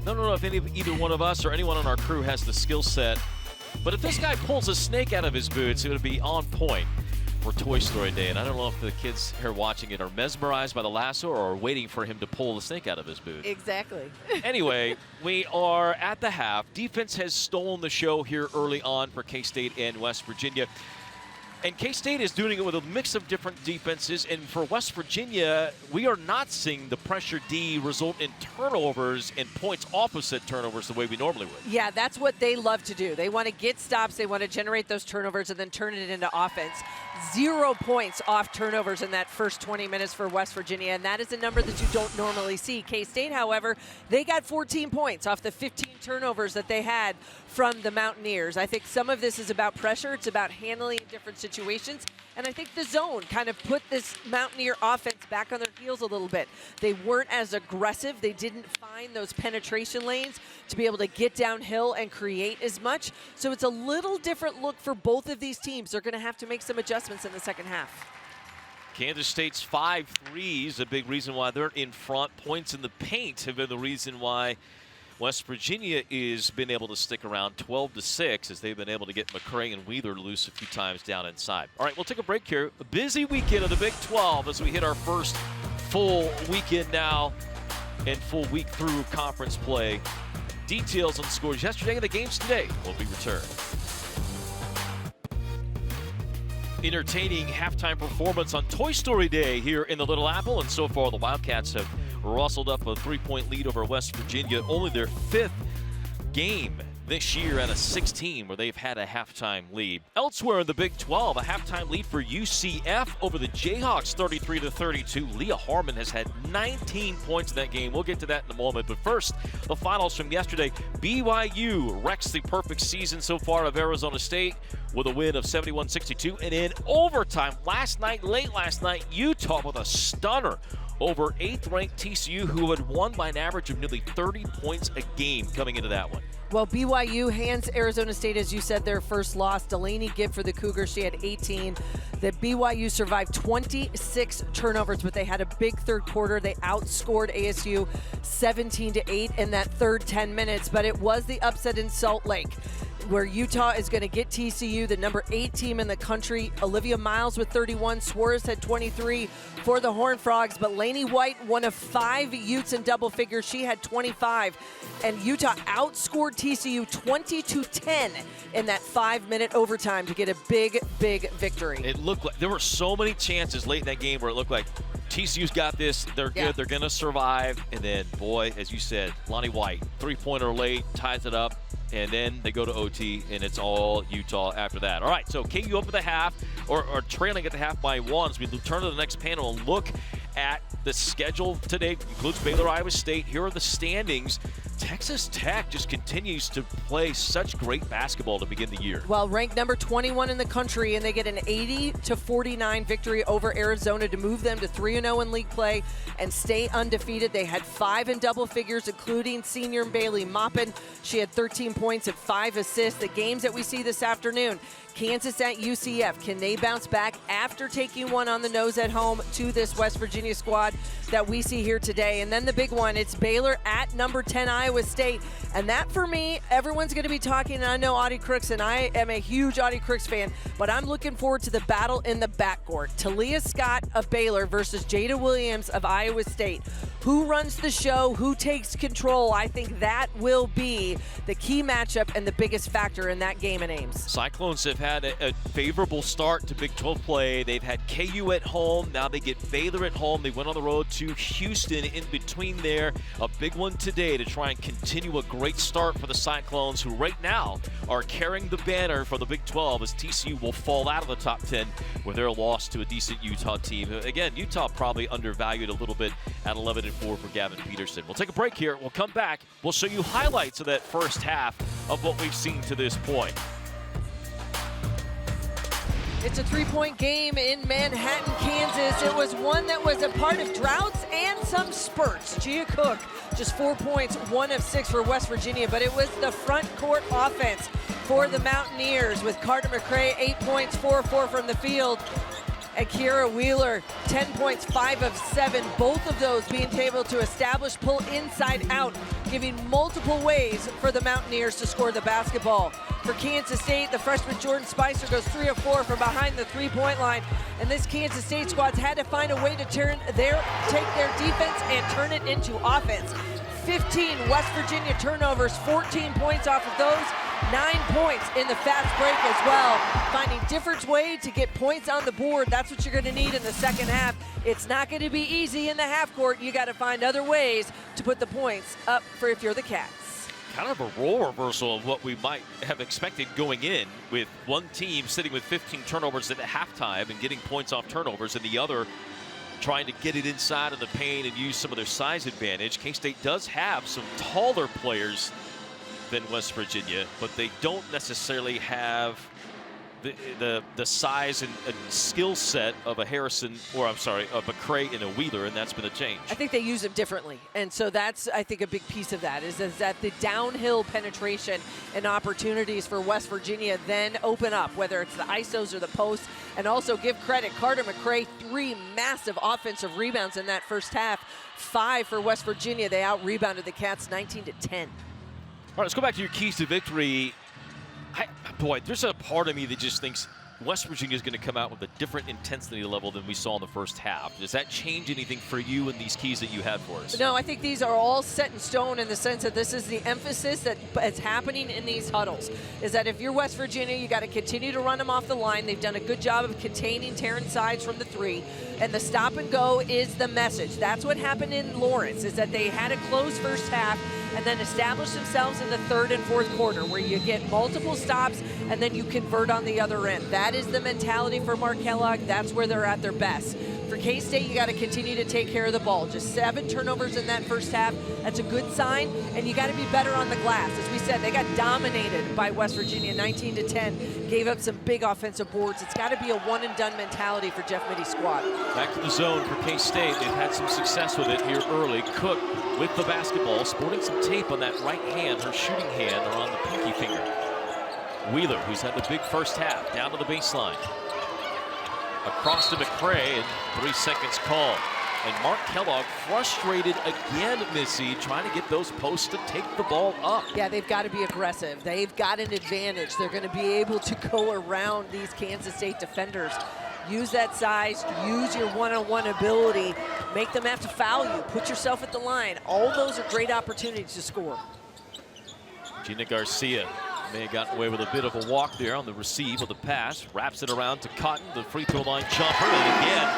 I don't know if either one of us or anyone on our crew has the skill set, but if this guy pulls a snake out of his boots, it would be on point for Toy Story Day. And I don't know if the kids here watching it are mesmerized by the lasso or are waiting for him to pull the snake out of his boot.
Exactly.
Anyway, we are at the half. Defense has stolen the show here early on for K-State and West Virginia. And K-State is doing it with a mix of different defenses. And for West Virginia, we are not seeing the pressure D result in turnovers and points opposite turnovers the way we normally would.
Yeah, that's what they love to do. They want to get stops. They want to generate those turnovers and then turn it into offense. 0 points off turnovers in that first 20 minutes for West Virginia, and that is a number that you don't normally see. K-State, however, they got 14 points off the 15 turnovers that they had from the Mountaineers. I think some of this is about pressure. It's about handling different situations, and I think the zone kind of put this Mountaineer offense back on their heels a little bit. They weren't as aggressive. They didn't find those penetration lanes to be able to get downhill and create as much. So it's a little different look for both of these teams. They're going to have to make some adjustments in the second half.
Kansas State's 5 threes, a big reason why they're in front. Points in the paint have been the reason why West Virginia has been able to stick around 12-6 as they've been able to get McCray and Wheeler loose a few times down inside. All right, we'll take a break here. A busy weekend of the Big 12 as we hit our first full weekend now and full week through conference play. Details on scores yesterday and the games today will be returned. Entertaining halftime performance on Toy Story Day here in the Little Apple, and so far the Wildcats have rustled up a 3-point lead over West Virginia, only their 5th game this year out of 16 where they've had a halftime lead. Elsewhere in the Big 12, a halftime lead for UCF over the Jayhawks, 33-32. Leah Harmon has had 19 points in that game. We'll get to that in a moment, but first, the finals from yesterday. BYU wrecks the perfect season so far of Arizona State with a win of 71-62, and in overtime late last night, Utah with a stunner over 8th-ranked TCU, who had won by an average of nearly 30 points a game coming into that one.
Well, BYU hands Arizona State, as you said, their first loss. Delaney Gibb for the Cougars, she had 18. The BYU survived 26 turnovers, but they had a big third quarter. They outscored ASU 17-8 in that third 10 minutes, but it was the upset in Salt Lake, where Utah is going to get TCU, the number 8 team in the country. Olivia Miles with 31, Suarez had 23 for the Horned Frogs, but Lainey White, one of 5 Utes in double figures, she had 25. And Utah outscored TCU 20-10 in that 5-minute overtime to get a big, big victory.
It looked like there were so many chances late in that game where it looked like TCU's got this, they're good, they're going to survive. And then, boy, as you said, Lonnie White, 3-pointer late, ties it up. And then they go to OT, and it's all Utah after that. All right, so KU up at the half, or trailing at the half by 1. So we turn to the next panel and look at the schedule today. It includes Baylor, Iowa State. Here are the standings. Texas Tech just continues to play such great basketball to begin the year.
Well, ranked number 21 in the country, and they get an 80-49 victory over Arizona to move them to 3-0 in league play and stay undefeated. They had 5 in double figures, including senior Bailey Maupin. She had 13 points and 5 assists. The games that we see this afternoon, Kansas at UCF. Can they bounce back after taking one on the nose at home to this West Virginia squad that we see here today? And then the big one, it's Baylor at number 10 Iowa State. And that, for me, everyone's going to be talking, and I know Audie Crooks, and I am a huge Audie Crooks fan, but I'm looking forward to the battle in the backcourt. Talia Scott of Baylor versus Jada Williams of Iowa State. Who runs the show? Who takes control? I think that will be the key matchup and the biggest factor in that game in Ames.
Cyclones have had a favorable start to Big 12 play. They've had KU at home. Now they get Baylor at home. They went on the road to Houston in between there. A big one today to try and continue a great start for the Cyclones, who right now are carrying the banner for the Big 12 as TCU will fall out of the top 10 with their loss to a decent Utah team. Again, Utah probably undervalued a little bit at 11-2 and 4 for Gavin Peterson. We'll take a break here. We'll come back. We'll show you highlights of that first half of what we've seen to this point.
It's a 3-point game in Manhattan, Kansas. It was one that was a part of droughts and some spurts. Gia Cook, just 4 points, 1 of 6 for West Virginia, but it was the front court offense for the Mountaineers with Carter McRae, 8 points, 4-4 from the field. And Kiera Wheeler, 10 points, 5 of 7, both of those being able to establish, pull inside out, giving multiple ways for the Mountaineers to score the basketball. For Kansas State, the freshman Jordan Spicer goes 3 of 4 from behind the 3-point line. And this Kansas State squad's had to find a way to take their defense and turn it into offense. 15 West Virginia turnovers, 14 points off of those. 9 points in the fast break as well. Finding different ways to get points on the board. That's what you're going to need in the second half. It's not going to be easy in the half court. You got to find other ways to put the points up for if you're the Cats.
Kind of a role reversal of what we might have expected going in, with one team sitting with 15 turnovers at halftime and getting points off turnovers, and the other trying to get it inside of the paint and use some of their size advantage. K-State does have some taller players than West Virginia, but they don't necessarily have the size and skill set of a Harrison, or I'm sorry, of a McRae and a Wheeler, and that's been a change.
I think they use them differently, and so that's, I think, a big piece of that is that the downhill penetration and opportunities for West Virginia then open up, whether it's the ISOs or the posts. And also give credit, Carter McRae, 3 massive offensive rebounds in that first half, 5 for West Virginia. They out-rebounded the Cats 19-10.
All right, let's go back to your keys to victory. Boy, there's a part of me that just thinks West Virginia is going to come out with a different intensity level than we saw in the first half. Does that change anything for you and these keys that you had for us?
No, I think these are all set in stone in the sense that this is the emphasis that is happening in these huddles, is that if you're West Virginia, you got to continue to run them off the line. They've done a good job of containing Terrence Sides from the 3, and the stop and go is the message. That's what happened in Lawrence, is that they had a close first half and then established themselves in the 3rd and 4th quarter, where you get multiple stops and then you convert on the other end. That is the mentality for Mark Kellogg. That's where they're at their best. For K-State, you got to continue to take care of the ball. Just 7 turnovers in that first half. That's a good sign, and you got to be better on the glass. As we said, they got dominated by West Virginia, 19-10. Gave up some big offensive boards. It's got to be a one-and-done mentality for Jeff Mitty's squad.
Back to the zone for K-State. They've had some success with it here early. Cook with the basketball, sporting some tape on that right hand, her shooting hand, or on the pinky finger. Wheeler, who's had the big first half, down to the baseline. Across to McRae, and 3 seconds called. And Mark Kellogg frustrated again, Missy, trying to get those posts to take the ball up.
Yeah, they've got to be aggressive. They've got an advantage. They're going to be able to go around these Kansas State defenders. Use that size, use your one-on-one ability, make them have to foul you, put yourself at the line. All those are great opportunities to score.
Gina Garcia may have gotten away with a bit of a walk there on the receive of the pass. Wraps it around to Cotton, the free throw line jumper. And again,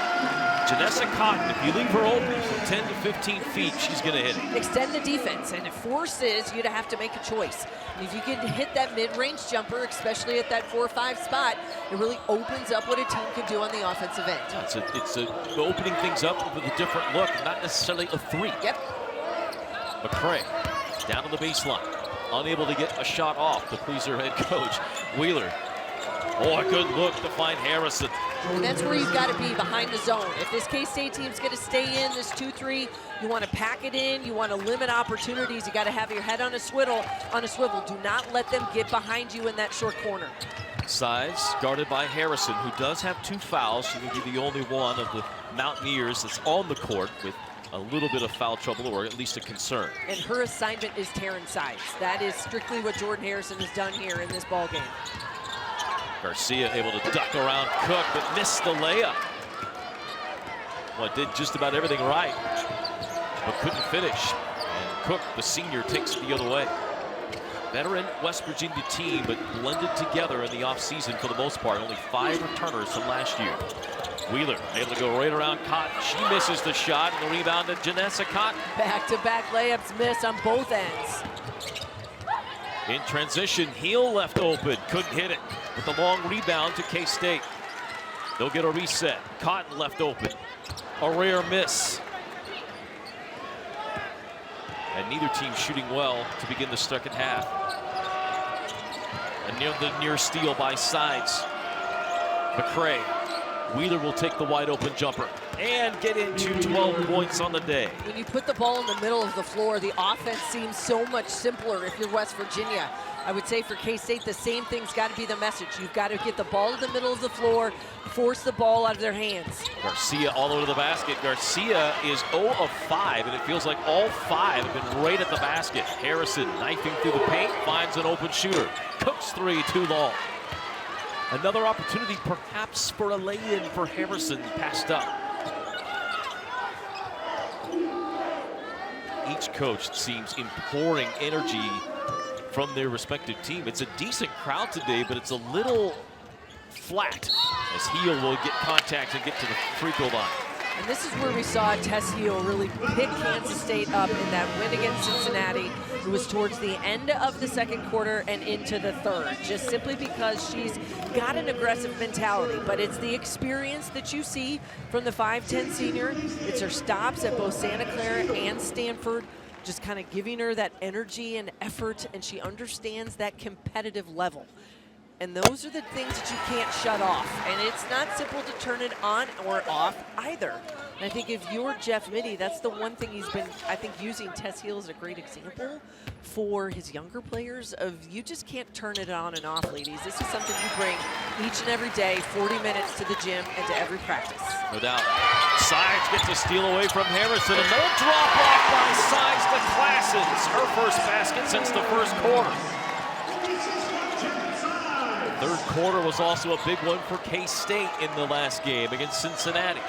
Janessa Cotton, if you leave her open from 10 to 15 feet, she's going to hit it.
Extend the defense, and it forces you to have to make a choice. And if you can hit that mid-range jumper, especially at that 4-5 spot, it really opens up what a team can do on the offensive end.
It's opening things up with a different look, not necessarily a 3.
Yep.
McRae down to the baseline. Unable to get a shot off to please her head coach. Wheeler. Oh, a good look to find Harrison.
And that's where you've got to be, behind the zone. If this K-State team's going to stay in this 2-3, you want to pack it in. You want to limit opportunities. You got to have your head on a swivel. Do not let them get behind you in that short corner.
Sides guarded by Harrison, who does have 2 fouls. She will be the only one of the Mountaineers that's on the court with a little bit of foul trouble, or at least a concern.
And her assignment is Terrence Sides. That is strictly what Jordan Harrison has done here in this ball game.
Garcia able to duck around Cook, but missed the layup. Well, did just about everything right, but couldn't finish. And Cook, the senior, takes it the other way. Veteran West Virginia team, but blended together in the offseason for the most part. Only 5 returners from last year. Wheeler able to go right around Cotton. She misses the shot, and the rebound to Janessa Cotton.
Back-to-back layups miss on both ends.
In transition, Heel left open, couldn't hit it. With the long rebound to K-State. They'll get a reset. Cotton left open. A rare miss. And neither team shooting well to begin the second half. And near steal by Sides. McCray. Wheeler will take the wide open jumper and get into 12 points on the day.
When you put the ball in the middle of the floor, the offense seems so much simpler if you're West Virginia. I would say for K-State, the same thing's got to be the message. You've got to get the ball to the middle of the floor, force the ball out of their hands.
Garcia all over the basket. Garcia is 0 of 5, and it feels like all 5 have been right at the basket. Harrison knifing through the paint, finds an open shooter. Cooks 3, too long. Another opportunity perhaps for a lay-in for Harrison, passed up. Each coach seems pouring energy from their respective team. It's a decent crowd today, but it's a little flat as Heel will get contact and get to the free throw line.
And this is where we saw Tess Heel really pick Kansas State up in that win against Cincinnati. It was towards the end of the second quarter and into the third, just simply because she's got an aggressive mentality. But it's the experience that you see from the 5'10 senior. It's her stops at both Santa Clara and Stanford, just kind of giving her that energy and effort, and she understands that competitive level. And those are the things that you can't shut off. And it's not simple to turn it on or off either. And I think if you're Jeff Mittie, that's the one thing he's been, I think, using Tess Heel as a great example for his younger players of you just can't turn it on and off, ladies. This is something you bring each and every day, 40 minutes to the gym and to every practice.
No doubt. Sides gets a steal away from Harrison. Another drop off by Sides to Classens. Her first basket since the first quarter. Third quarter was also a big one for K-State in the last game against Cincinnati.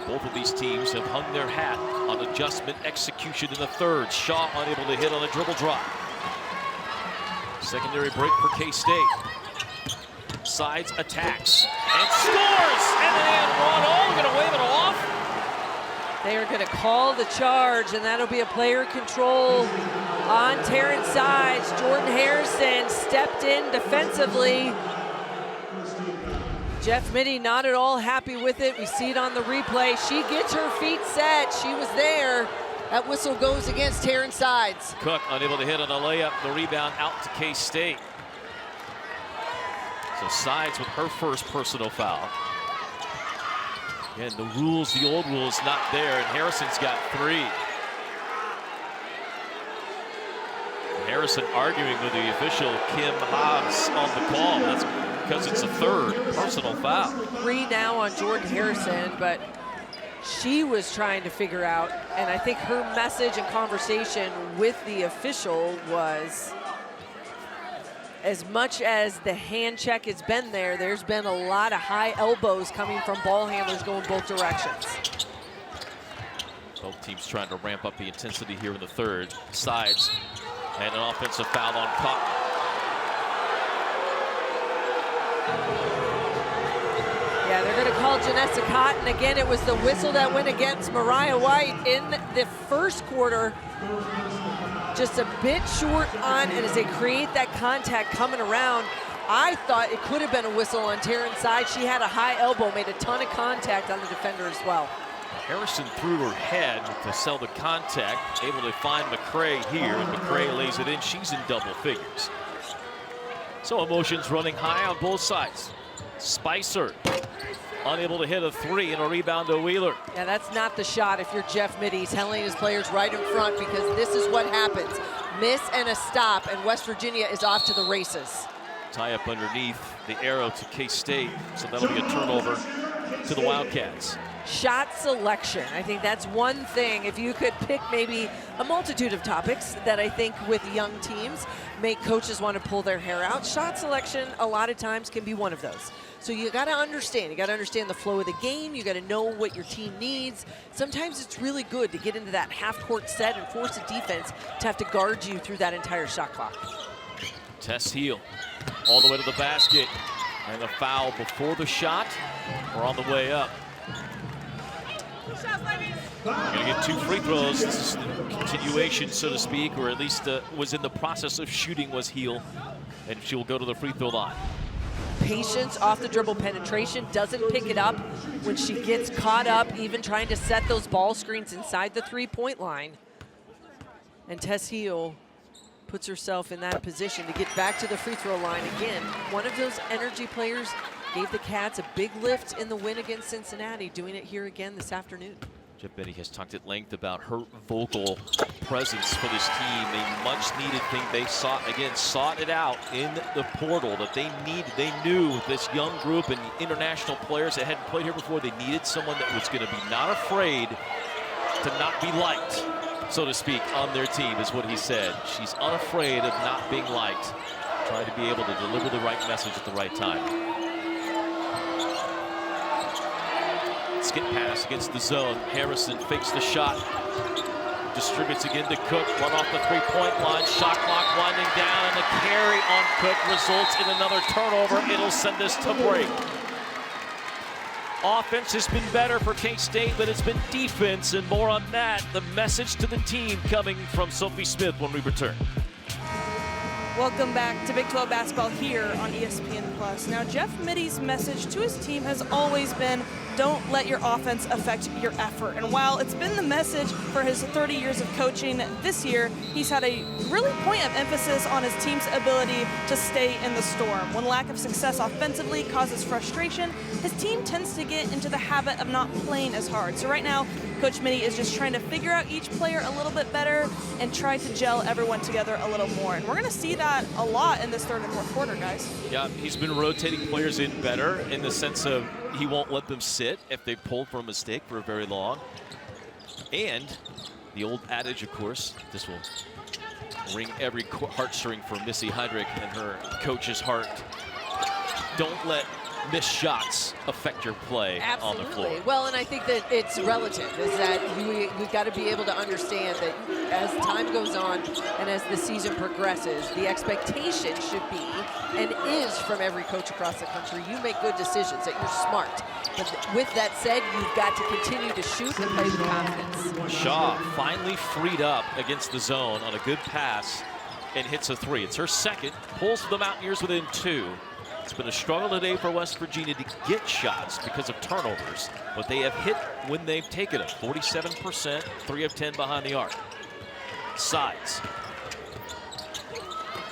Both of these teams have hung their hat on adjustment execution in the third. Shaw unable to hit on a dribble drop. Secondary break for K-State. Sides attacks and scores! And then one, going to wave it off.
They are going to call the charge, and that'll be a player control on Terrence Sides. Jordan Harrison stepped in defensively. Jeff Mittie not at all happy with it. We see it on the replay. She gets her feet set. She was there. That whistle goes against Terrence Sides.
Cook unable to hit on a layup. The rebound out to K-State. So Sides with her first personal foul. And the rules, the old rules, not there, and Harrison's got 3. Harrison arguing with the official, Kim Hobbs, on the call. That's because it's a third personal foul.
3 now on Jordan Harrison, but she was trying to figure out, and I think her message and conversation with the official was, as much as the hand check has been there, there's been a lot of high elbows coming from ball handlers going both directions.
Both teams trying to ramp up the intensity here in the third. Sides and an offensive foul on Cotton.
Yeah, they're going to call Janessa Cotton. Again, it was the whistle that went against Mariah White in the first quarter. Just a bit short on, and as they create that contact coming around, I thought it could have been a whistle on Terrence Sides. She had a high elbow, made a ton of contact on the defender as well.
Harrison threw her head to sell the contact, able to find McCray here, and McCray lays it in. She's in double figures. So emotions running high on both sides. Spicer unable to hit a 3 and a rebound to Wheeler.
Yeah, that's not the shot if you're Jeff Mittie, telling his players right in front, because this is what happens. Miss and a stop, and West Virginia is off to the races.
Tie up underneath the arrow to K-State, so that'll be a turnover to the Wildcats.
Shot selection, I think that's one thing. If you could pick maybe a multitude of topics that I think with young teams make coaches want to pull their hair out, shot selection a lot of times can be one of those. So you got to understand. You got to understand the flow of the game. You got to know what your team needs. Sometimes it's really good to get into that half-court set and force a defense to have to guard you through that entire shot clock.
Tess Heel all the way to the basket, and a foul before the shot. We're on the way up. We're going to get 2 free throws. This is the continuation, so to speak, or at least was in the process of shooting was Heel, and she will go to the free throw line.
patience off the dribble penetration, doesn't pick it up when she gets caught up, even trying to set those ball screens inside the three-point line. And Tess Heel puts herself in that position to get back to the free throw line again. One of those energy players gave the Cats a big lift in the win against Cincinnati, doing it here again this afternoon.
Jeff Benny has talked at length about her vocal presence for this team, a much-needed thing. They sought it out in the portal that they needed. They knew this young group and international players that hadn't played here before, they needed someone that was going to be not afraid to not be liked, so to speak, on their team, is what he said. She's unafraid of not being liked, trying to be able to deliver the right message at the right time. Skip pass against the zone. Harrison fakes the shot. Distributes again to Cook. Run off the three-point line. Shot clock winding down, and the carry on Cook results in another turnover. It'll send us to break. Offense has been better for K-State, but it's been defense, and more on that. The message to the team coming from Sophie Smith when we return.
Welcome back to Big 12 basketball here on ESPN+. Now, Jeff Mitty's message to his team has always been, don't let your offense affect your effort. And while it's been the message for his 30 years of coaching this year, he's had a really point of emphasis on his team's ability to stay in the storm. When lack of success offensively causes frustration, his team tends to get into the habit of not playing as hard. So right now, Coach Mitty is just trying to figure out each player a little bit better and try to gel everyone together a little more. And we're going to see that a lot in this third and fourth quarter, guys.
Yeah, he's been rotating players in better in the sense of he won't let them sit if they pulled for a mistake for very long. And the old adage, of course, this will ring every heartstring for Missy Heidrich and her coach's heart. Don't let missed shots affect your play on the floor.
Well, and I think that it's relative, is that we've got to be able to understand that as time goes on and as the season progresses, the expectation should be, and is from every coach across the country, you make good decisions, that you're smart. But with that said, you've got to continue to shoot and play with confidence.
Shaw finally freed up against the zone on a good pass and hits a three. It's her second, pulls the Mountaineers within two. It's been a struggle today for West Virginia to get shots because of turnovers, but they have hit when they've taken it. 47%, 3 of 10 behind the arc. Sides.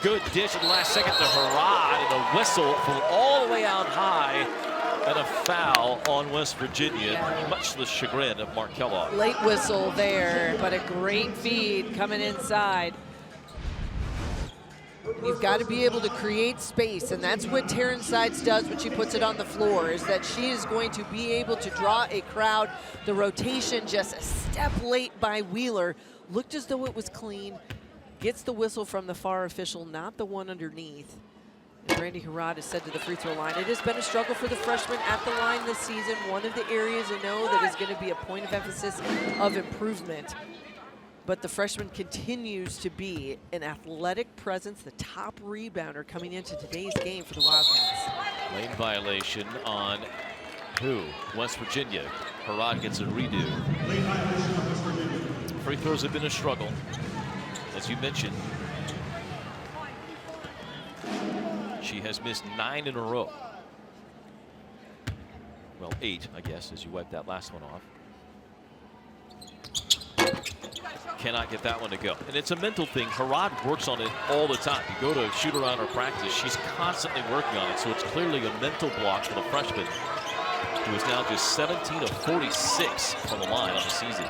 Good dish at the last second to Harrod, and a whistle from all the way out high, and a foul on West Virginia, much to the chagrin of Mark Kellogg.
Late whistle there, but a great feed coming inside. You've got to be able to create space, and that's what Taryn Sides does when she puts it on the floor, is that she is going to be able to draw a crowd. The rotation just a step late by Wheeler. Looked as though it was clean. Gets the whistle from the far official, not the one underneath. And Brandy Harrod has said to the free throw line, it has been a struggle for the freshman at the line this season. One of the areas I know that is going to be a point of emphasis of improvement. But the freshman continues to be an athletic presence, the top rebounder coming into today's game for the Wildcats.
Lane violation on who? West Virginia. Harrod gets a redo. Free throws have been a struggle, as you mentioned. She has missed 9 in a row. Well, 8, I guess, as you wipe that last one off. Cannot get that one to go. And it's a mental thing. Harrod works on it all the time. You go to shoot around her practice, she's constantly working on it. So it's clearly a mental block for the freshman, who is now just 17 of 46 from the line on the season.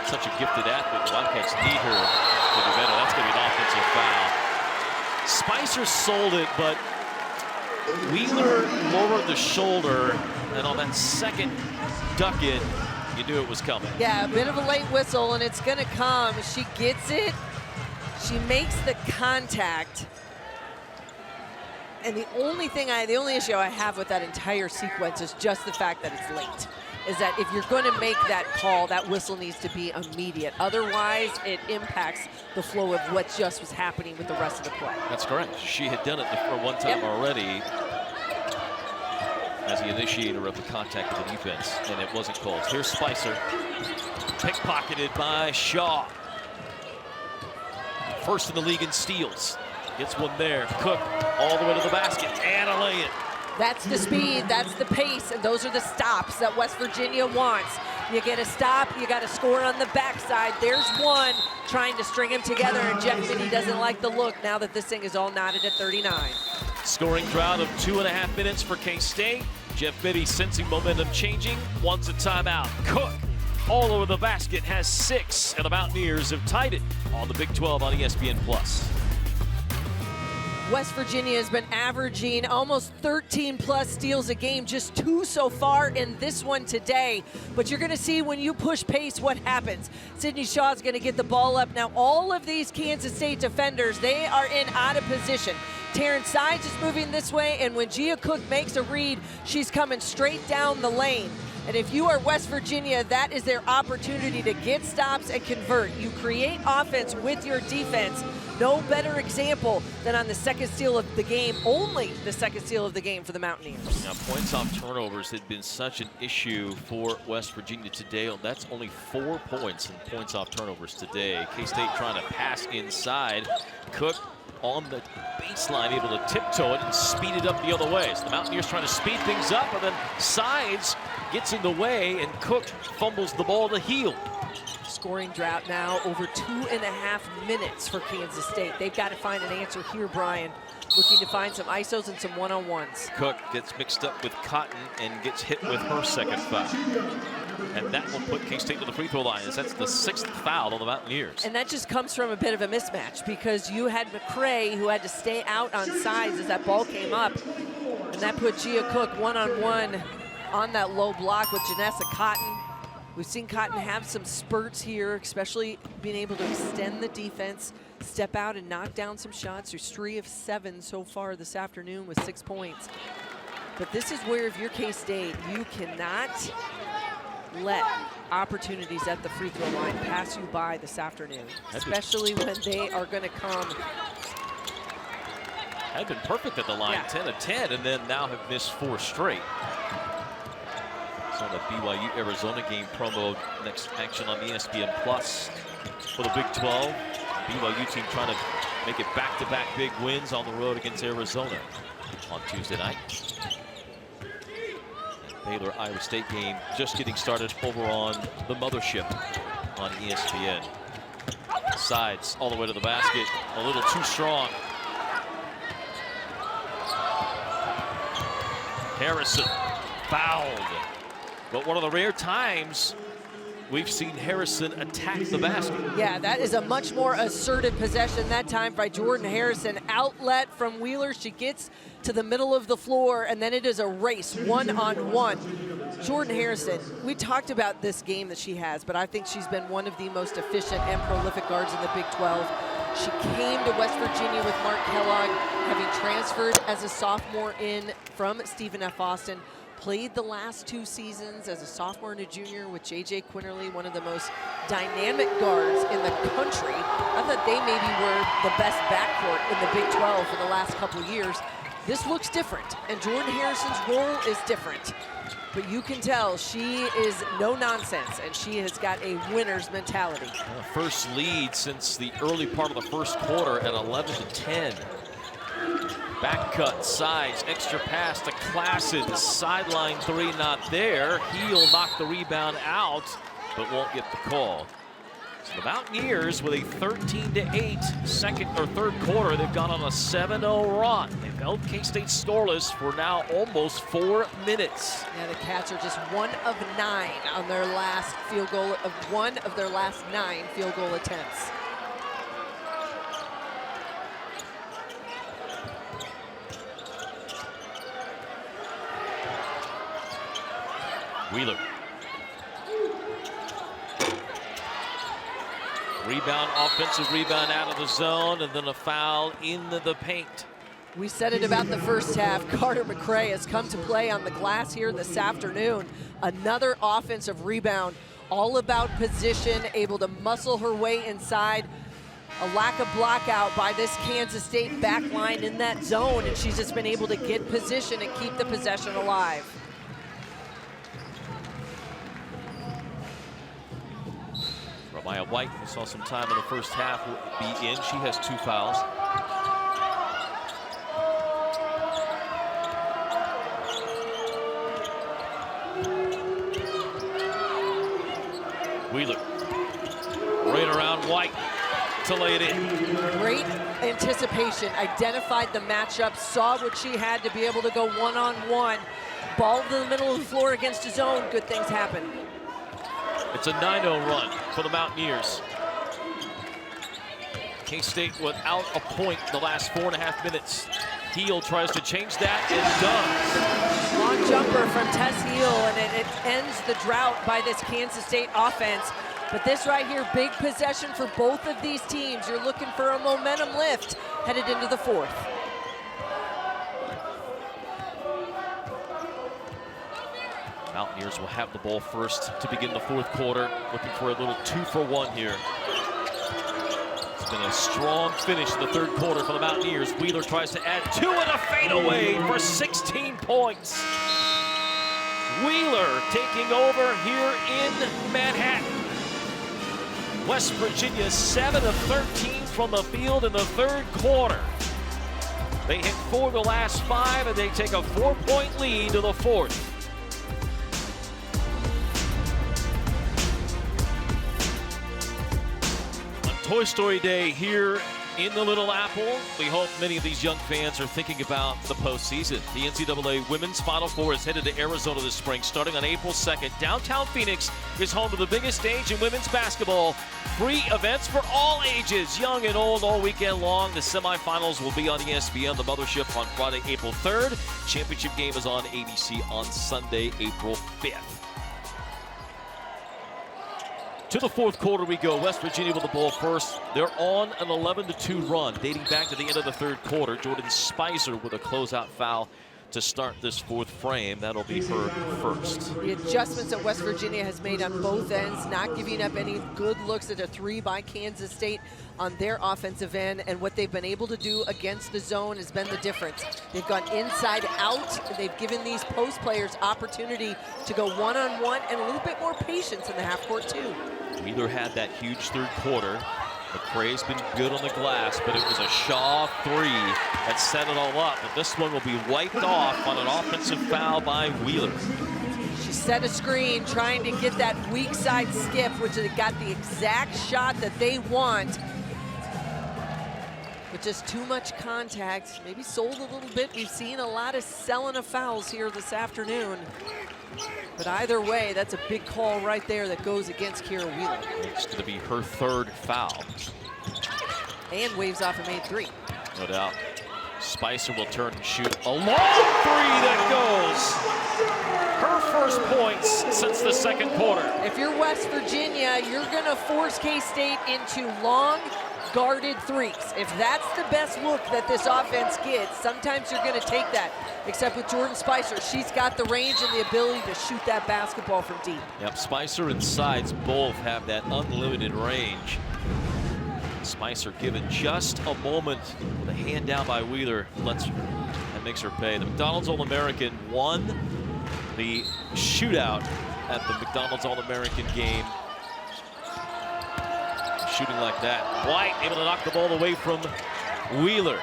Such a gifted athlete. The Wildcats need her to do better. That's going to be an offensive foul. Spicer sold it, but Wheeler lowered the shoulder, and on that second duck in, you knew it was coming.
Yeah, a bit of a late whistle, and it's going to come. She gets it. She makes the contact. And the only issue I have with that entire sequence is just the fact that it's late. Is that if you're going to make that call, that whistle needs to be immediate. Otherwise, it impacts the flow of what just was happening with the rest of the play.
That's correct. She had done it for one time already as the initiator of the contact with the defense, and it wasn't called. Here's Spicer, pickpocketed by Shaw. First in the league in steals. Gets one there. Cook all the way to the basket and a lay-in.
That's the speed, that's the pace, and those are the stops that West Virginia wants. You get a stop, you got to score on the backside. There's one trying to string them together, and Jeff Mitty doesn't like the look now that this thing is all knotted at 39.
Scoring drought of 2.5 minutes for K-State. Jeff Mitty sensing momentum changing, wants a timeout. Cook all over the basket, has 6, and the Mountaineers have tied it on the Big 12 on ESPN+.
West Virginia has been averaging almost 13+ steals a game, just 2 so far in this one today. But you're going to see when you push pace what happens. Sydney Shaw's going to get the ball up. Now all of these Kansas State defenders, they are in out of position. Taryn Sides is moving this way, and when Gia Cook makes a read, she's coming straight down the lane. And if you are West Virginia, that is their opportunity to get stops and convert. You create offense with your defense. No better example than on the second steal of the game, only the second steal of the game for the Mountaineers.
Now, points off turnovers had been such an issue for West Virginia today. That's only 4 points in points off turnovers today. K-State trying to pass inside. Cook on the baseline, able to tiptoe it and speed it up the other way. So the Mountaineers trying to speed things up, and then Sides gets in the way, and Cook fumbles the ball to heel.
Scoring drought now over 2.5 minutes for Kansas State. They've got to find an answer here, Brian. Looking to find some ISOs and some one-on-ones.
Cook gets mixed up with Cotton and gets hit with her second foul. And that will put K-State to the free throw line, as that's the 6th foul on the Mountaineers.
And that just comes from a bit of a mismatch, because you had McCray who had to stay out on Sides as that ball came up. And that put Gia Cook one-on-one on that low block with Janessa Cotton. We've seen Cotton have some spurts here, especially being able to extend the defense, step out and knock down some shots. There's 3 of 7 so far this afternoon with 6 points. But this is where, if you're K-State, you cannot let opportunities at the free throw line pass you by this afternoon, especially when they are going to come.
Had been perfect at the line,
Yeah.
10 of 10, and then now have missed 4 straight. On the BYU-Arizona game promo, next action on ESPN Plus for the Big 12. BYU team trying to make it back-to-back big wins on the road against Arizona on Tuesday night. Baylor-Iowa State game just getting started over on the mothership on ESPN. Sides all the way to the basket, a little too strong. Harrison fouled. But one of the rare times we've seen Harrison attack the basket.
Yeah, that is a much more assertive possession that time by Jordan Harrison. Outlet from Wheeler. She gets to the middle of the floor, and then it is a race, one-on-one. Jordan Harrison, we talked about this game that she has, but I think she's been one of the most efficient and prolific guards in the Big 12. She came to West Virginia with Mark Kellogg, having transferred as a sophomore in from Stephen F. Austin. Played the last 2 seasons as a sophomore and a junior with J.J. Quinterly, one of the most dynamic guards in the country. I thought they maybe were the best backcourt in the Big 12 for the last couple of years. This looks different, and Jordan Harrison's role is different. But you can tell she is no nonsense, and she has got a winner's mentality.
First lead since the early part of the first quarter at 11 to 10. Back cut, Sides, extra pass to Klassen, sideline 3 not there. Heel knocked the rebound out, but won't get the call. So the Mountaineers with a 13-8 second or third quarter. They've gone on a 7-0 run. They've held K-State scoreless for now almost 4 minutes.
Yeah, the Cats are just 1 of 9 on their last field goal, of 1 of their last 9 field goal attempts.
Wheeler. Rebound, offensive rebound out of the zone, and then a foul in the paint.
We said it about the first half. Carter McCray has come to play on the glass here this afternoon. Another offensive rebound, all about position, able to muscle her way inside. A lack of blockout by this Kansas State back line in that zone, and she's just been able to get position and keep the possession alive.
Maya White, we saw some time in the first half, will be in. She has 2 fouls. to lay it in.
Great anticipation, identified the matchup, saw what she had to be able to go one-on-one. Ball to the middle of the floor against his own, good things happen.
It's a 9-0 run for the Mountaineers. K-State without a point the last 4.5 minutes. Heel tries to change that and does.
Long jumper from Tess Heel, and it ends the drought by this Kansas State offense. But this right here, big possession for both of these teams. You're looking for a momentum lift headed into the fourth.
Mountaineers will have the ball first to begin the fourth quarter. Looking for a little 2-for-1 here. It's been a strong finish in the third quarter for the Mountaineers. Wheeler tries to add 2 and a fadeaway for 16 points. Wheeler taking over here in Manhattan. West Virginia 7 of 13 from the field in the third quarter. They hit 4 the last 5, and they take a 4-point lead to the fourth. Toy Story Day here in the Little Apple. We hope many of these young fans are thinking about the postseason. The NCAA Women's Final Four is headed to Arizona this spring, starting on April 2nd. Downtown Phoenix is home to the biggest stage in women's basketball. Free events for all ages, young and old, all weekend long. The semifinals will be on ESPN, the mothership, on Friday, April 3rd. Championship game is on ABC on Sunday, April 5th. To the fourth quarter we go. West Virginia with the ball first. They're on an 11-2 run dating back to the end of the third quarter. Jordan Spicer with a closeout foul to start this fourth frame. That'll be her first.
The adjustments that West Virginia has made on both ends, not giving up any good looks at a 3 by Kansas State on their offensive end, and what they've been able to do against the zone has been the difference. They've gone inside out. They've given these post players opportunity to go one-on-one and a little bit more patience in the half court too.
Wheeler had that huge third quarter. McCray's been good on the glass, but it was a Shaw 3 that set it all up. But this one will be wiped off on an offensive foul by Wheeler.
She set a screen trying to get that weak side skip, which they got the exact shot that they want. But just too much contact, maybe sold a little bit. We've seen a lot of selling of fouls here this afternoon. But either way, that's a big call right there that goes against Kira Wheeler.
It's going to be her third foul.
And waves off a made 3.
No doubt. Spicer will turn and shoot a long 3 that goes. Her first points since the second quarter.
If you're West Virginia, you're going to force K-State into long, guarded 3s. If that's the best look that this offense gets, sometimes you're going to take that. Except with Jordan Spicer, she's got the range and the ability to shoot that basketball from deep.
Yep, Spicer and Sides both have that unlimited range. Spicer given just a moment with a hand down by Wheeler. That makes her pay. The McDonald's All-American won the shootout at the McDonald's All-American game. Shooting like that. White able to knock the ball away from Wheeler.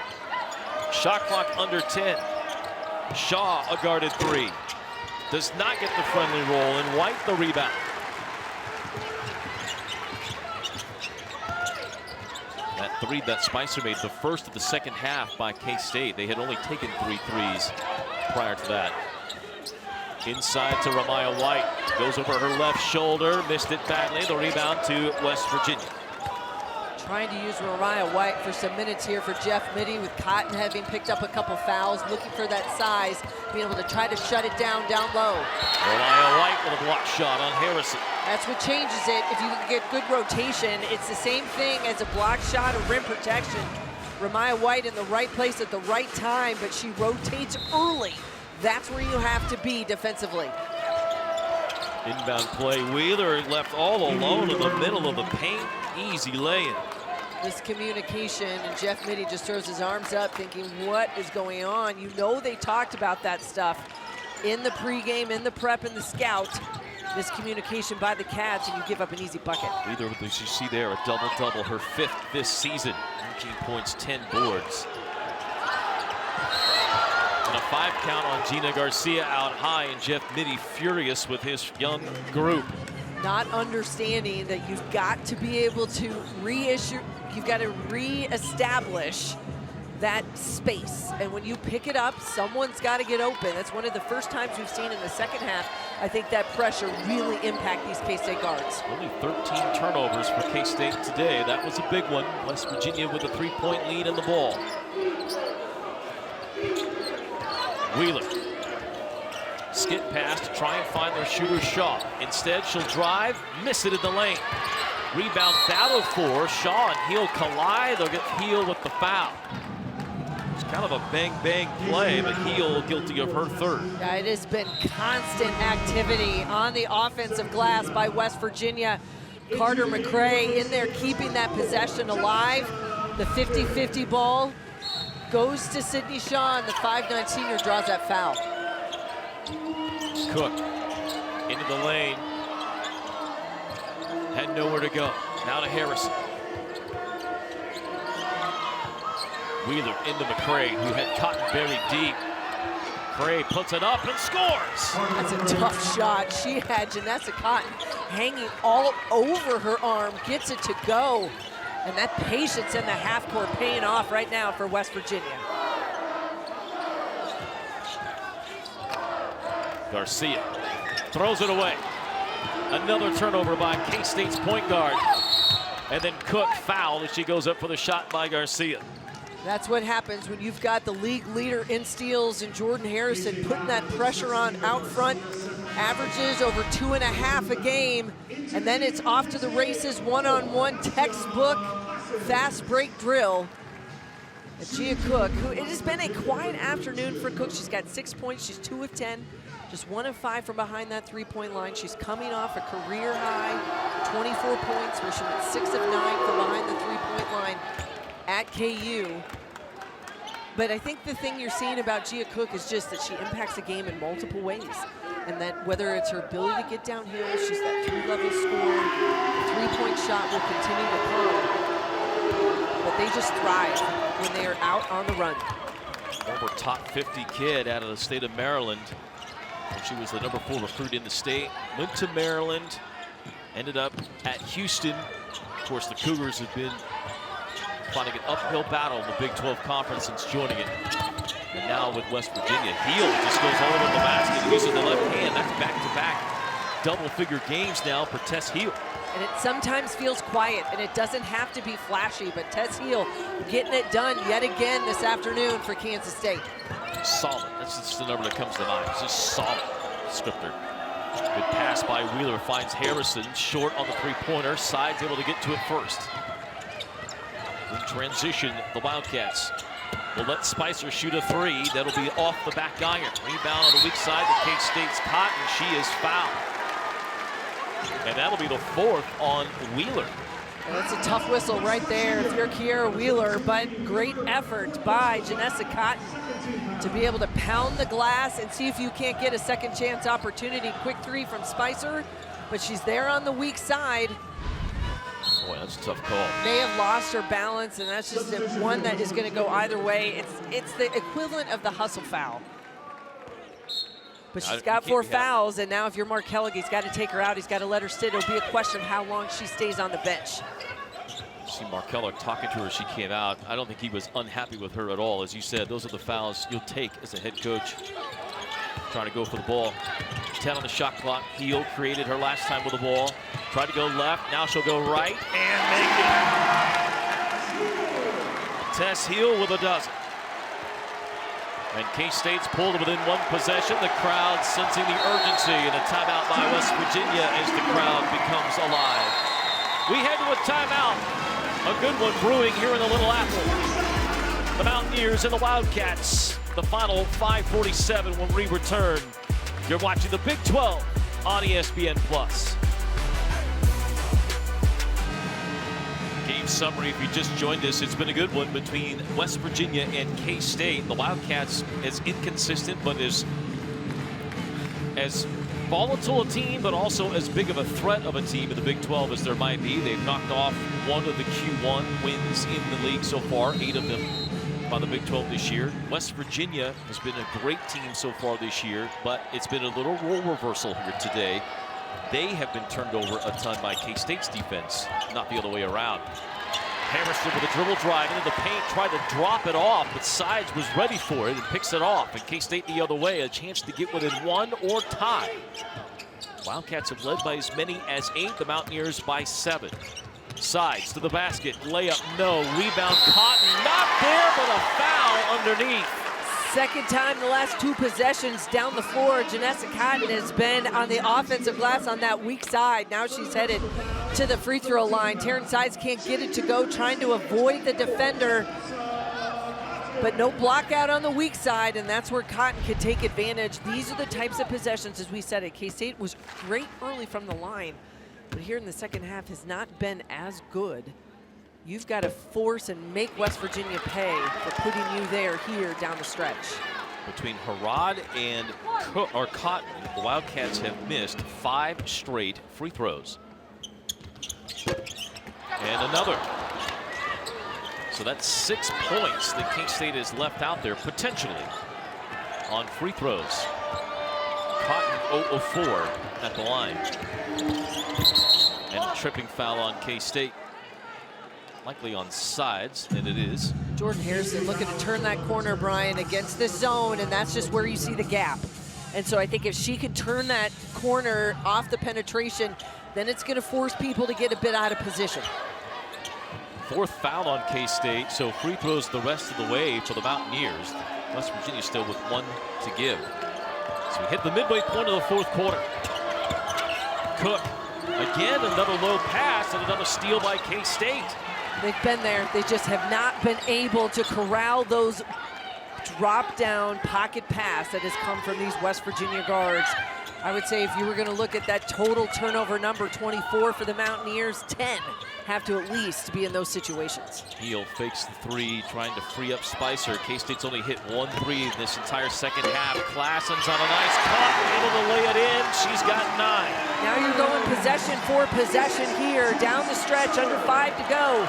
Shot clock under 10. Shaw a guarded 3. Does not get the friendly roll, and White the rebound. That 3 that Spicer made, the first of the second half by K-State. They had only taken 3 threes prior to that. Inside to Ramaya White. Goes over her left shoulder, missed it badly. The rebound to West Virginia.
Trying to use Ramaya White for some minutes here for Jeff Mittie, with Cotton having picked up a couple fouls, looking for that size, being able to try to shut it down low.
Ramaya White with a block shot on Harrison.
That's what changes it. If you can get good rotation, it's the same thing as a block shot or rim protection. Ramaya White in the right place at the right time, but she rotates early. That's where you have to be defensively.
Inbound play. Wheeler left all alone in the middle of the paint. Easy lay-in.
This communication, and Jeff Mittie just throws his arms up thinking, what is going on? You know they talked about that stuff in the pregame, in the prep, in the scout. Miscommunication by the Cats, and you give up an easy bucket.
Wheeler, as you see there, a double-double, her 5th this season. 19 points, 10 boards. And a 5 count on Gina Garcia out high, and Jeff Mittie furious with his young group.
not understanding that you've got to be able to you've got to reestablish that space. And when you pick it up, someone's got to get open. That's one of the first times we've seen in the second half. I think that pressure really impact these K-State guards.
Only 13 turnovers for K-State today. That was a big one. West Virginia with a 3-point lead in the ball. Wheeler. Skip pass to try and find their shooter Shaw. Instead, she'll drive, miss it in the lane. Rebound battle for Shaw and Heel collide. They'll get Heel with the foul. It's kind of a bang-bang play, but Heel guilty of her third.
Yeah, it has been constant activity on the offensive glass by West Virginia. Carter McCray in there keeping that possession alive. The 50-50 ball goes to Sydney Shaw, and the 5'9" senior draws that foul.
Cook into the lane. Had nowhere to go. Now to Harrison. Wheeler into McCray, who had Cotton buried deep. McCray puts it up and scores.
That's a tough shot. She had Janessa Cotton hanging all over her arm, gets it to go. And that patience in the half court paying off right now for West Virginia.
Garcia throws it away. Another turnover by K-State's point guard. And then Cook fouled as she goes up for the shot by Garcia.
That's what happens when you've got the league leader in steals and Jordan Harrison putting that pressure on out front. Averages over 2.5 a game. And then it's off to the races, one-on-one, textbook, fast break drill. Gia Cook, who it has been a quiet afternoon for Cook. She's got 6 points, she's 2 of 10. Just 1 of 5 from behind that three-point line. She's coming off a career high 24 points where she went 6 of 9 from behind the three-point line at KU. But I think the thing you're seeing about Gia Cook is just that she impacts the game in multiple ways. And that whether it's her ability to get downhill, she's that 3-level scorer. The three-point shot will continue to come. But they just thrive when they are out on the run.
Former top 50 kid out of the state of Maryland. She was the number 4 recruit in the state. Went to Maryland, ended up at Houston. Of course, the Cougars have been fighting an uphill battle in the Big 12 Conference since joining it. And now with West Virginia, Heel just goes all over the basket using the left hand. That's back-to-back double-figure games now for Tess Heel.
And it sometimes feels quiet, and it doesn't have to be flashy, but Tess Heel getting it done yet again this afternoon for Kansas State.
Solid. That's just the number that comes to mind. It's just solid. Scripter. Good pass by Wheeler. Finds Harrison short on the three-pointer. Side's able to get to it first. In transition, the Wildcats will let Spicer shoot a 3. That'll be off the back iron. Rebound on the weak side to K-State's Cotton. She is fouled. And that'll be the 4th on Wheeler.
Well, that's a tough whistle right there if you're Kiera Wheeler, but great effort by Janessa Cotton to be able to pound the glass and see if you can't get a second chance opportunity. Quick 3 from Spicer, but she's there on the weak side.
Boy, that's a tough call.
May have lost her balance, and that's just one that is going to go either way. It's the equivalent of the hustle foul. But she's got 4 fouls, and now if you're Mark Kellig, he's got to take her out. He's got to let her sit. It'll be a question of how long she stays on the bench.
See Mark Kellig talking to her as she came out. I don't think he was unhappy with her at all. As you said, those are the fouls you'll take as a head coach. Trying to go for the ball. 10 on the shot clock. Heel created her last time with the ball. Tried to go left. Now she'll go right and make it. Tess Heel with a dozen. And K-State's pulled within 1 possession. The crowd sensing the urgency, and a timeout by West Virginia as the crowd becomes alive. We head to a timeout. A good one brewing here in the Little Apple. The Mountaineers and the Wildcats. The final 5:47 when we return. You're watching the Big 12 on ESPN+. Game summary, if you just joined us, it's been a good one between West Virginia and K-State. The Wildcats as inconsistent, but as volatile a team, but also as big of a threat of a team in the Big 12 as there might be. They've knocked off 1 of the Q1 wins in the league so far, 8 of them by the Big 12 this year. West Virginia has been a great team so far this year, but it's been a little role reversal here today. They have been turned over a ton by K-State's defense, not the other way around. Harrison with a dribble drive into the paint, tried to drop it off, but Sides was ready for it and picks it off. And K-State the other way, a chance to get within 1 or tie. Wildcats have led by as many as 8, the Mountaineers by 7. Sides to the basket, layup, no, rebound, Cotton, not there, but a foul underneath.
Second time in the last 2 possessions down the floor, Janessa Cotton has been on the offensive glass on that weak side. Now she's headed to the free throw line. Terrence Sides can't get it to go, trying to avoid the defender. But no block out on the weak side, and that's where Cotton could take advantage. These are the types of possessions, as we said it. K-State was great early from the line, but here in the second half has not been as good. You've got to force and make West Virginia pay for putting you there here down the stretch.
Between Harrod and Cotton, the Wildcats have missed 5 straight free throws. And another. So that's 6 points that K-State has left out there potentially on free throws. Cotton 0 of 4 at the line. And a tripping foul on K-State. Likely on Sides, and it is.
Jordan Harrison looking to turn that corner, Brian, against this zone, and that's just where you see the gap. And so I think if she can turn that corner off the penetration, then it's going to force people to get a bit out of position.
4th foul on K-State, so free throws the rest of the way for the Mountaineers. West Virginia still with 1 to give. So we hit the midway point of the 4th quarter. Cook, again, another low pass and another steal by K-State.
They've been there. They just have not been able to corral those drop-down pocket pass that has come from these West Virginia guards. I would say if you were going to look at that total turnover number, 24 for the Mountaineers, 10 have to at least be in those situations.
Heel fakes the 3, trying to free up Spicer. K-State's only hit 1 3 in this entire second half. Klassen's on a nice cut, able to lay it in. She's got 9.
Now you're going possession for possession here, down the stretch, under 5 to go.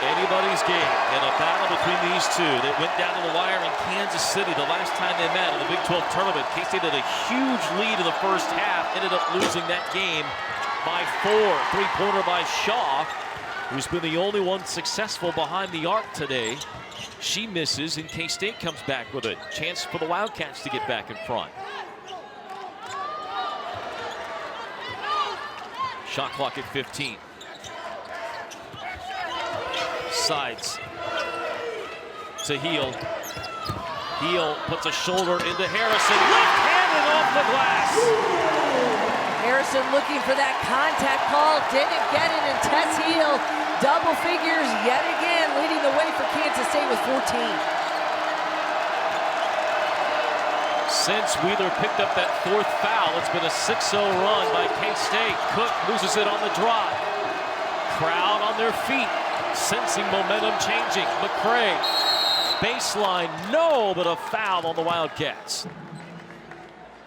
Anybody's game, and a battle between these two that went down to the wire in Kansas City the last time they met in the Big 12 tournament. K-State had a huge lead in the first half, ended up losing that game by 4. 3-pointer by Shaw, who's been the only one successful behind the arc today. She misses, and K-State comes back with a chance for the Wildcats to get back in front. Shot clock at 15. Sides to Heel. Heel puts a shoulder into Harrison. Left-handed off the glass.
Harrison looking for that contact call, didn't get it, and Tess Heel double figures yet again, leading the way for Kansas State with 14.
Since Wheeler picked up that 4th foul, it's been a 6-0 run by K-State. Cook loses it on the drive. Crowd on their feet, sensing momentum changing. McCray, baseline, no, but a foul on the Wildcats.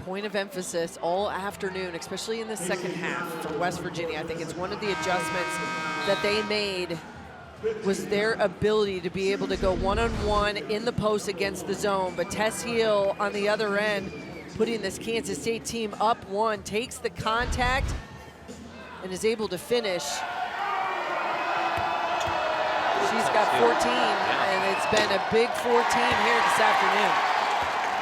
Point of emphasis all afternoon, especially in the second half for West Virginia. I think it's one of the adjustments that they made was their ability to be able to go one-on-one in the post against the zone. But Tess Heel on the other end, putting this Kansas State team up 1, takes the contact and is able to finish. She's got 14, and it's been a big 14 here this afternoon.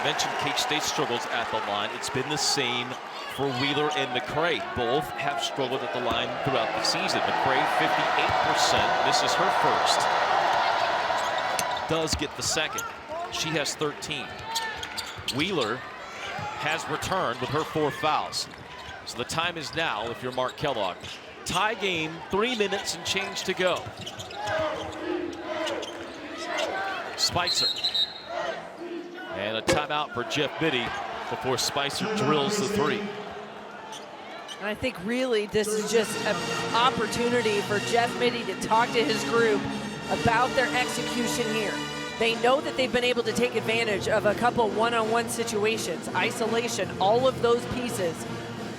Mentioned K-State's struggles at the line. It's been the same for Wheeler and McCray. Both have struggled at the line throughout the season. McCray 58%, misses her first. Does get the second. She has 13. Wheeler has returned with her 4 fouls. So the time is now, if you're Mark Kellogg. Tie game, 3 minutes and change to go. Spicer. And a timeout for Jeff Biddy before Spicer drills the 3.
And I think really this is just an opportunity for Jeff Mitty to talk to his group about their execution here. They know that they've been able to take advantage of a couple one-on-one situations, isolation, all of those pieces.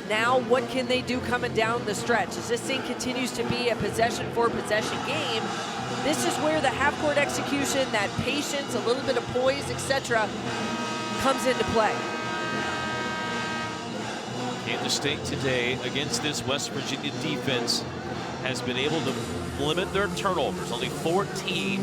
Now what can they do coming down the stretch? As this thing continues to be a possession for possession game, this is where the half-court execution, that patience, a little bit of poise, etc., comes into play.
Kansas State today against this West Virginia defense has been able to limit their turnovers, only 14,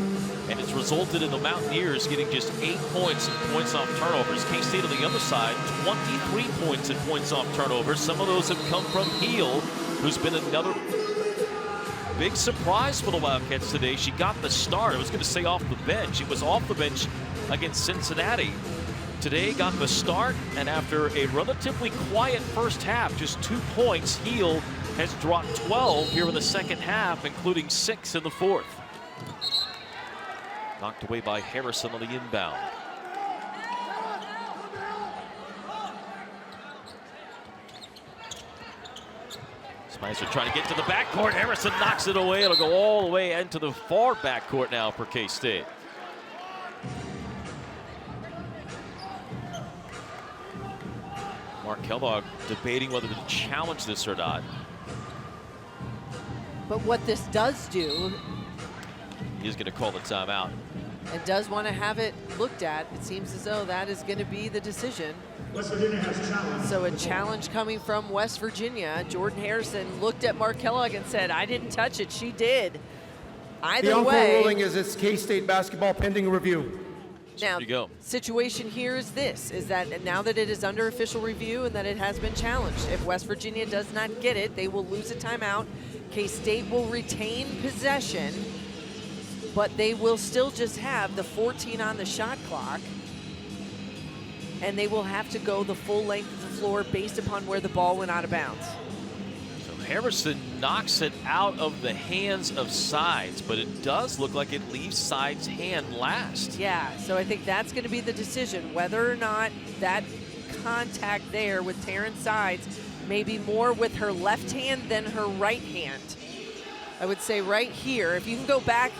and it's resulted in the Mountaineers getting just 8 points and points off turnovers. K-State on the other side, 23 points and points off turnovers. Some of those have come from Heel, who's been another big surprise for the Wildcats today. She got the start. I was going to say off the bench. It was off the bench against Cincinnati. Today got the start, and after a relatively quiet first half, just 2 points, Heel has dropped 12 here in the second half, including 6 in the fourth. Knocked away by Harrison on the inbound. Spicer trying to get to the backcourt. Harrison knocks it away. It'll go all the way into the far backcourt now for K-State. Mark Kellogg debating whether to challenge this or not.
But what this does do,
He's going to call the timeout.
and does want to have it looked at, it seems as though that is going to be the decision.
West Virginia has challenged.
So a challenge coming from West Virginia. Jordan Harrison looked at Mark Kellogg and said, I didn't touch it, she did. Either
The
way,
encore ruling is it's K-State basketball pending review.
now,
there you go.
situation here is this, is that now that it is under official review and that it has been challenged, if West Virginia does not get it, they will lose a timeout. K-State will retain possession, but they will still just have the 14 on the shot clock, and they will have to go the full length of the floor based upon where the ball went out of bounds.
So Harrison knocks it out of the hands of Sides, but it does look like it leaves Sides' hand last.
Yeah, so I think that's going to be the decision, whether or not that contact there with Terrence Sides, maybe more with her left hand than her right hand. I would say right here, if you can go back,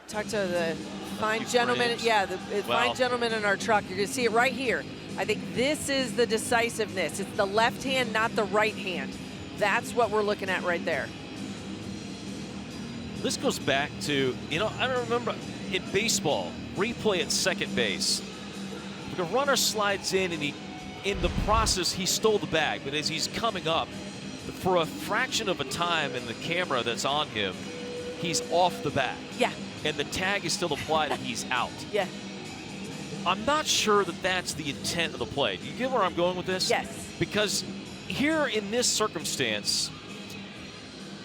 talk to the fine gentleman,
frames.
yeah, the fine gentleman in our truck, you're going to see it right here. I think this is the decisiveness. It's the left hand, not the right hand. That's what we're looking at right there.
This goes back to, I don't remember in baseball, replay at second base. The runner slides in and in the process, he stole the bag, but as he's coming up, for a fraction of a time in the camera that's on him, he's off the bag.
Yeah.
And the tag is still applied and he's out.
Yeah.
I'm not sure that that's the intent of the play. Do you get where I'm going with this?
Yes.
Because here in this circumstance,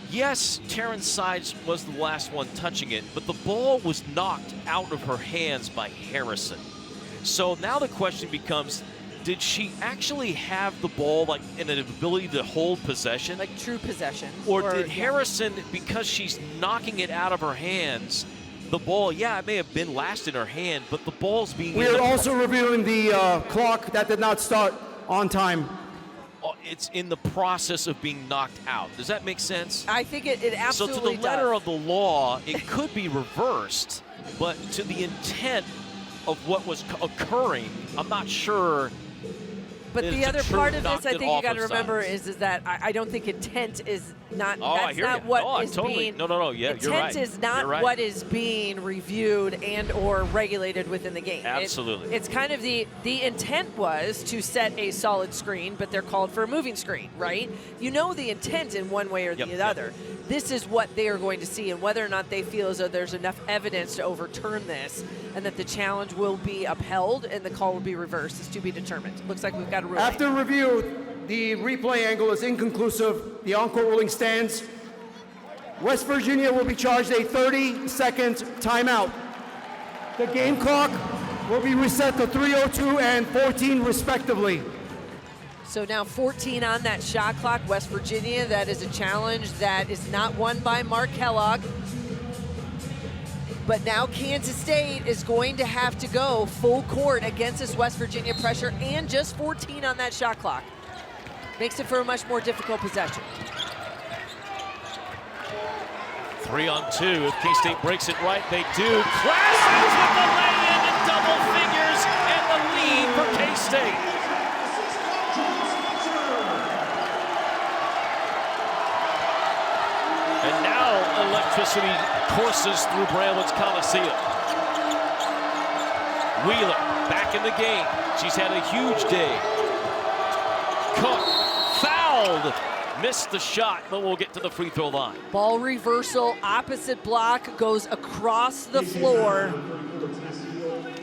yes, Terrence Sides was the last one touching it, but the ball was knocked out of her hands by Harrison. So now the question becomes, did she actually have the ball like in an ability to hold possession?
Like true possession.
Or did Harrison, because she's knocking it out of her hands, the ball, yeah, it may have been last in her hand, but the ball's being...
We are also reviewing the clock that did not start on time.
It's in the process of being knocked out. Does that make sense?
I think it absolutely
So to the letter
does.
of the law, it could be reversed, but to the intent of what was occurring, I'm not sure.
But
It's
the
a
other
true
part of this,
knocked
I
it
think you
off
got to
of
remember
Sides.
is that I don't think intent is not.
Oh, I
that's
hear
not
you.
what
No, I
is
totally.
being.
No. Yeah, you're right.
Intent is not
You're right.
what is being reviewed and or regulated within the game.
Absolutely.
It's kind of the intent was to set a solid screen, but they're called for a moving screen, right? You know the intent in one way or the other. This is what they are going to see, and whether or not they feel as though there's enough evidence to overturn this and that the challenge will be upheld and the call will be reversed is to be determined. Looks like we've got a ruling.
After review, the replay angle is inconclusive. The encore ruling stands. West Virginia will be charged a 30-second timeout. The game clock will be reset to 3:02 and 14 respectively.
So now 14 on that shot clock, West Virginia. That is a challenge that is not won by Mark Kellogg. But now Kansas State is going to have to go full court against this West Virginia pressure and just 14 on that shot clock. Makes it for a much more difficult possession.
3-on-2. If K-State breaks it right, they do. Crashes with the lay-in and double figures and the lead for K-State. And now electricity courses through Bramlage Coliseum. Wheeler back in the game. She's had a huge day. Cook Field missed the shot, but we'll get to the free throw line.
Ball reversal, opposite block, goes across the floor.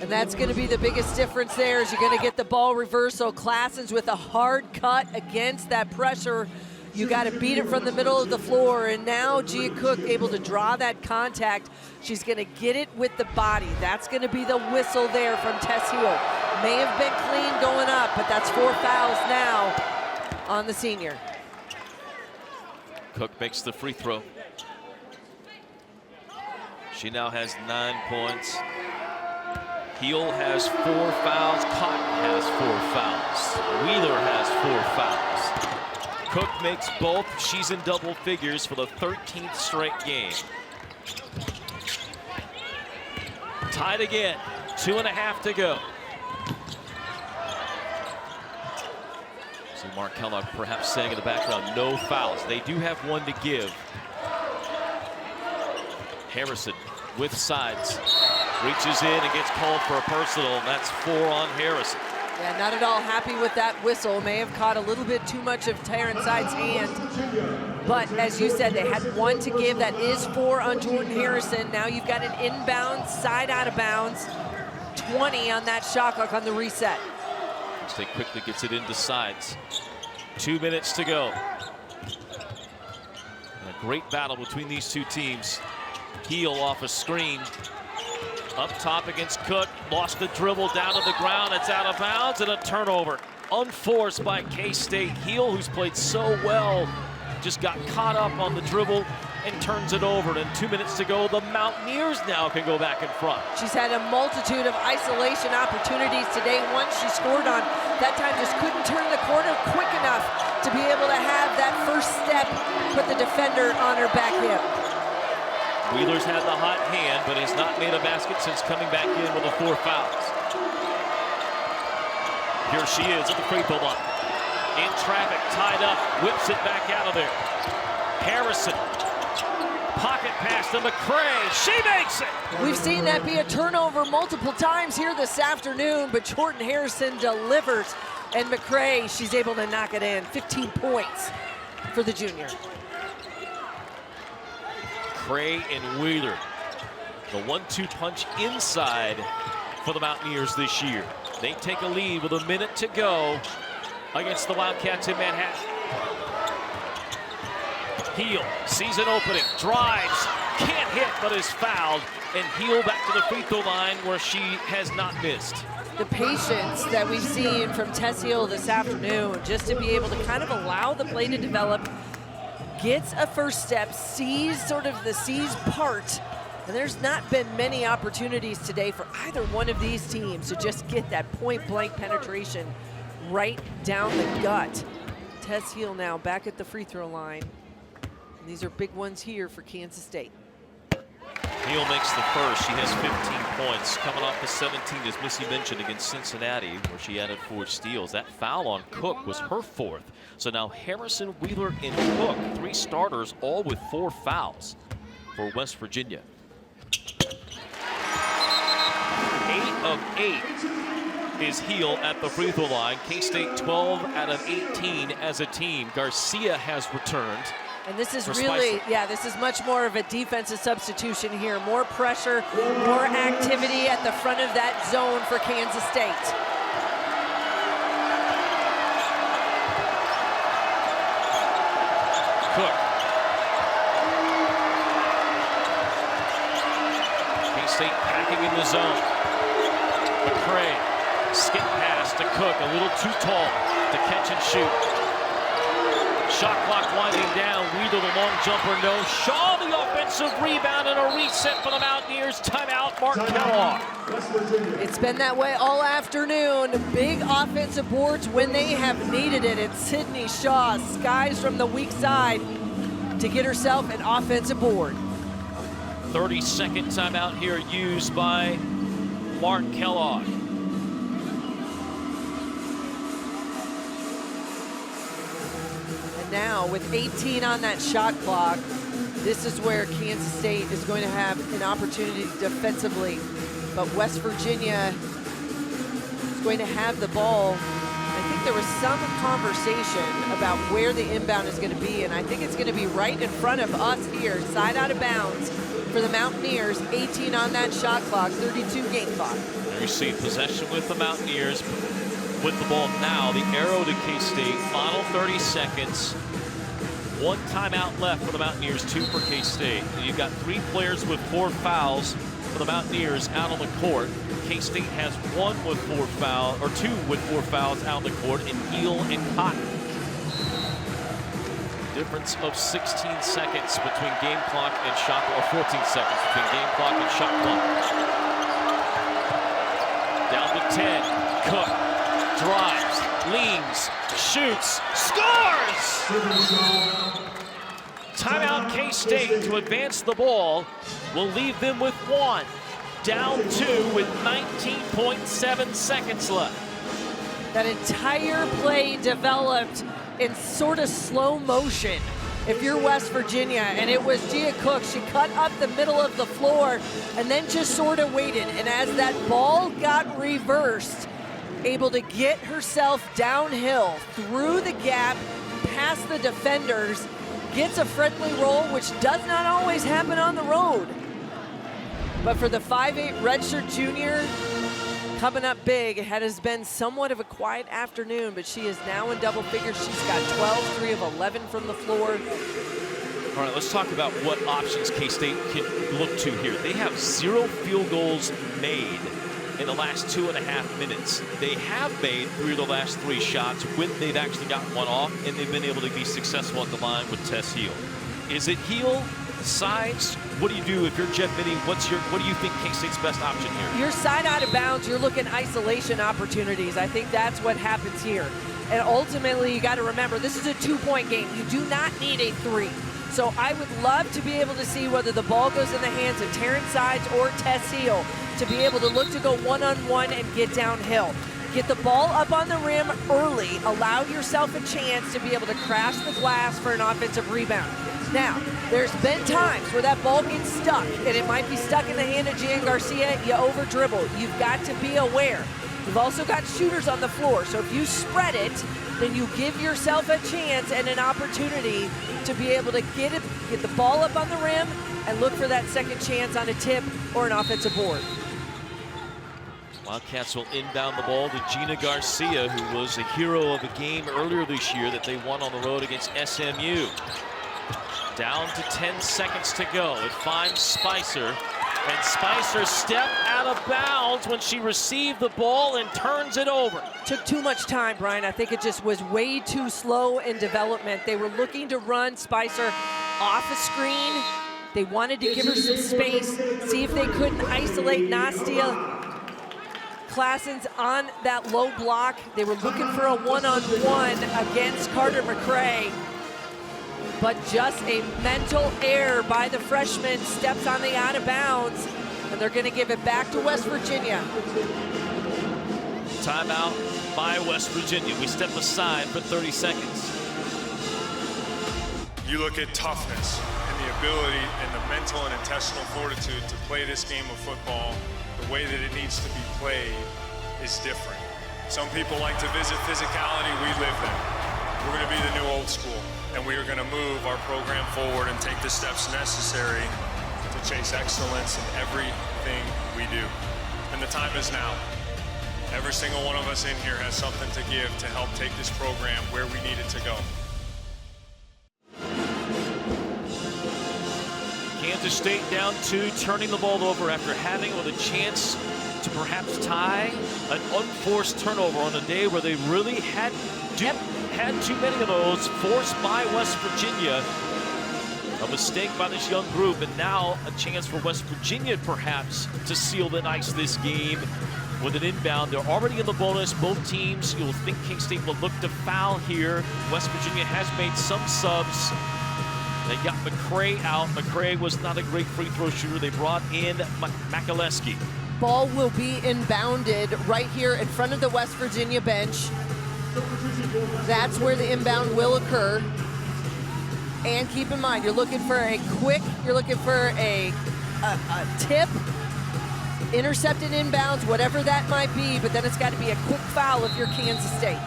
And that's going to be the biggest difference there, is you're going to get the ball reversal. Claessens with a hard cut against that pressure. You got to beat it from the middle of the floor, and now Gia Cook able to draw that contact. She's going to get it with the body. That's going to be the whistle there from Tess Heel. May have been clean going up, but that's 4 fouls now on the senior.
Cook makes the free throw. She now has 9 points. Heel has 4 fouls. Cotton has 4 fouls. Wheeler has 4 fouls. Cook makes both. She's in double figures for the 13th straight game. Tied again. 2.5 to go. So Mark Kellogg perhaps saying in the background, no fouls. They do have 1 to give. Harrison with sides. Reaches in and gets called for a personal, and that's 4 on Harrison.
Yeah, not at all happy with that whistle. May have caught a little bit too much of Taryn Side's hand. But as you said, they had 1 to give. That is 4 on Jordan Harrison. Now you've got an inbound, side out of bounds. 20 on that shot clock on the reset.
State quickly gets it into sides. 2 minutes to go. And a great battle between these two teams. Heel off a screen. Up top against Cook, lost the dribble down to the ground. It's out of bounds and a turnover. Unforced by K-State. Heel, who's played so well, just got caught up on the dribble and turns it over. And 2 minutes to go, the Mountaineers now can go back in front.
She's had a multitude of isolation opportunities today. One she scored on, that time just couldn't turn the corner quick enough to be able to have that first step, put the defender on her back hip.
Wheeler's had the hot hand, but has not made a basket since coming back in with the 4 fouls. Here she is at the free throw line. In traffic, tied up, whips it back out of there. Harrison, pocket pass to McCray. She makes it!
We've seen that be a turnover multiple times here this afternoon, but Jordan Harrison delivers. And McCray, she's able to knock it in. 15 points for the junior.
Cray and Wheeler, the 1-2 punch inside for the Mountaineers this year. They take a lead with a minute to go against the Wildcats in Manhattan. Heel sees an opening, drives, can't hit, but is fouled, and Heel back to the free throw line where she has not missed.
The patience that we've seen from Tess Heel this afternoon, just to be able to kind of allow the play to develop, gets a first step, sees sort of the sees part, and there's not been many opportunities today for either one of these teams to just get that point-blank penetration right down the gut. Tess Heel now back at the free throw line. And these are big ones here for Kansas State.
Heel makes the first. She has 15 points. Coming off the 17, as Missy mentioned, against Cincinnati, where she added 4 steals. That foul on Cook was her 4th. So now Harrison, Wheeler, and Cook, 3 starters, all with 4 fouls for West Virginia. 8 of 8 is Heel at the free throw line. K-State 12 out of 18 as a team. Garcia has returned.
And this is really, this is much more of a defensive substitution here. More pressure, more activity at the front of that zone for Kansas State.
Cook. K-State packing in the zone. McCray, skip pass to Cook, a little too tall to catch and shoot. Shot clock winding down. Wheeler, the long jumper, no. Shaw, the offensive rebound, and a reset for the Mountaineers. Timeout, Mark Kellogg.
It's been that way all afternoon. Big offensive boards when they have needed it. It's Sydney Shaw, skies from the weak side to get herself an offensive board.
32nd timeout here used by Mark Kellogg.
Now, with 18 on that shot clock, this is where Kansas State is going to have an opportunity defensively. But West Virginia is going to have the ball, and I think there was some conversation about where the inbound is going to be, and I think it's going to be right in front of us here, side out of bounds for the Mountaineers. 18 on that shot clock, 32 game clock.
There you see possession with the Mountaineers with the ball now. The arrow to K-State, final 30 seconds. 1 timeout left for the Mountaineers, 2 for K-State. You've got 3 players with 4 fouls for the Mountaineers out on the court. K-State has 1 with 4 fouls, or 2 with 4 fouls out on the court, in Heel and Cotton. Difference of 16 seconds between game clock and shot, or 14 seconds between game clock and shot clock. Down to 10. Cook drives, leans, shoots, scores! Timeout K-State to advance the ball. Will leave them with 1. Down 2 with 19.7 seconds left.
That entire play developed in sort of slow motion. If you're West Virginia, and it was Gia Cook, she cut up the middle of the floor and then just sort of waited. And as that ball got reversed, able to get herself downhill through the gap, past the defenders, gets a friendly roll, which does not always happen on the road. But for the 5'8" redshirt junior, coming up big. It has been somewhat of a quiet afternoon, but she is now in double figures. She's got 12, 3 of 11 from the floor.
All right, let's talk about what options K-State can look to here. They have 0 field goals made in the last 2.5 minutes. They have made 3 of the last 3 shots when they've actually gotten one off, and they've been able to be successful at the line with Tess Heel. Is it Heel? Sides? What do you do if you're Jeff Mitty? What do you think K-State's best option here?
You're side out of bounds. You're looking isolation opportunities. I think that's what happens here. And ultimately, you got to remember, this is a 2-point game. You do not need a 3. So I would love to be able to see whether the ball goes in the hands of Terrence Sides or Tess Heel to be able to look to go one-on-one and get downhill. Get the ball up on the rim early. Allow yourself a chance to be able to crash the glass for an offensive rebound. Now, there's been times where that ball gets stuck, and it might be stuck in the hand of Gian Garcia. You over-dribble. You've got to be aware. You've also got shooters on the floor, so if you spread it, then you give yourself a chance and an opportunity to be able to get the ball up on the rim and look for that second chance on a tip or an offensive board.
Wildcats will inbound the ball to Gina Garcia, who was a hero of a game earlier this year that they won on the road against SMU. Down to 10 seconds to go. It finds Spicer, and Spicer stepped out of bounds when she received the ball and turns it over.
Took too much time, Brian. I think it just was way too slow in development. They were looking to run Spicer off a screen. They wanted to give her some space, see if they couldn't isolate Nastia Classens on that low block. They were looking for a one-on-one against Carter McCray. But just a mental error by the freshman, steps on the out of bounds, and they're going to give it back to West Virginia.
Timeout by West Virginia. We step aside for 30 seconds.
You look at toughness and the ability and the mental and intestinal fortitude to play this game of football the way that it needs to be played is different. Some people like to visit physicality. We live that. We're going to be the new old school. And we are going to move our program forward and take the steps necessary to chase excellence in everything we do. And the time is now. Every single one of us in here has something to give to help take this program where we need it to go.
Kansas State down 2, turning the ball over after having with a chance to perhaps tie an unforced turnover on a day where they really had too many of those forced by West Virginia. A mistake by this young group, and now a chance for West Virginia perhaps to seal the ice this game with an inbound. They're already in the bonus. Both teams, you'll think K-State will look to foul here. West Virginia has made some subs. They got McCray out. McCray was not a great free throw shooter. They brought in Makaleski.
Ball will be inbounded right here in front of the West Virginia bench. That's where the inbound will occur. And keep in mind, you're looking for a tip, intercepted inbounds, whatever that might be, but then it's got to be a quick foul if you're Kansas State.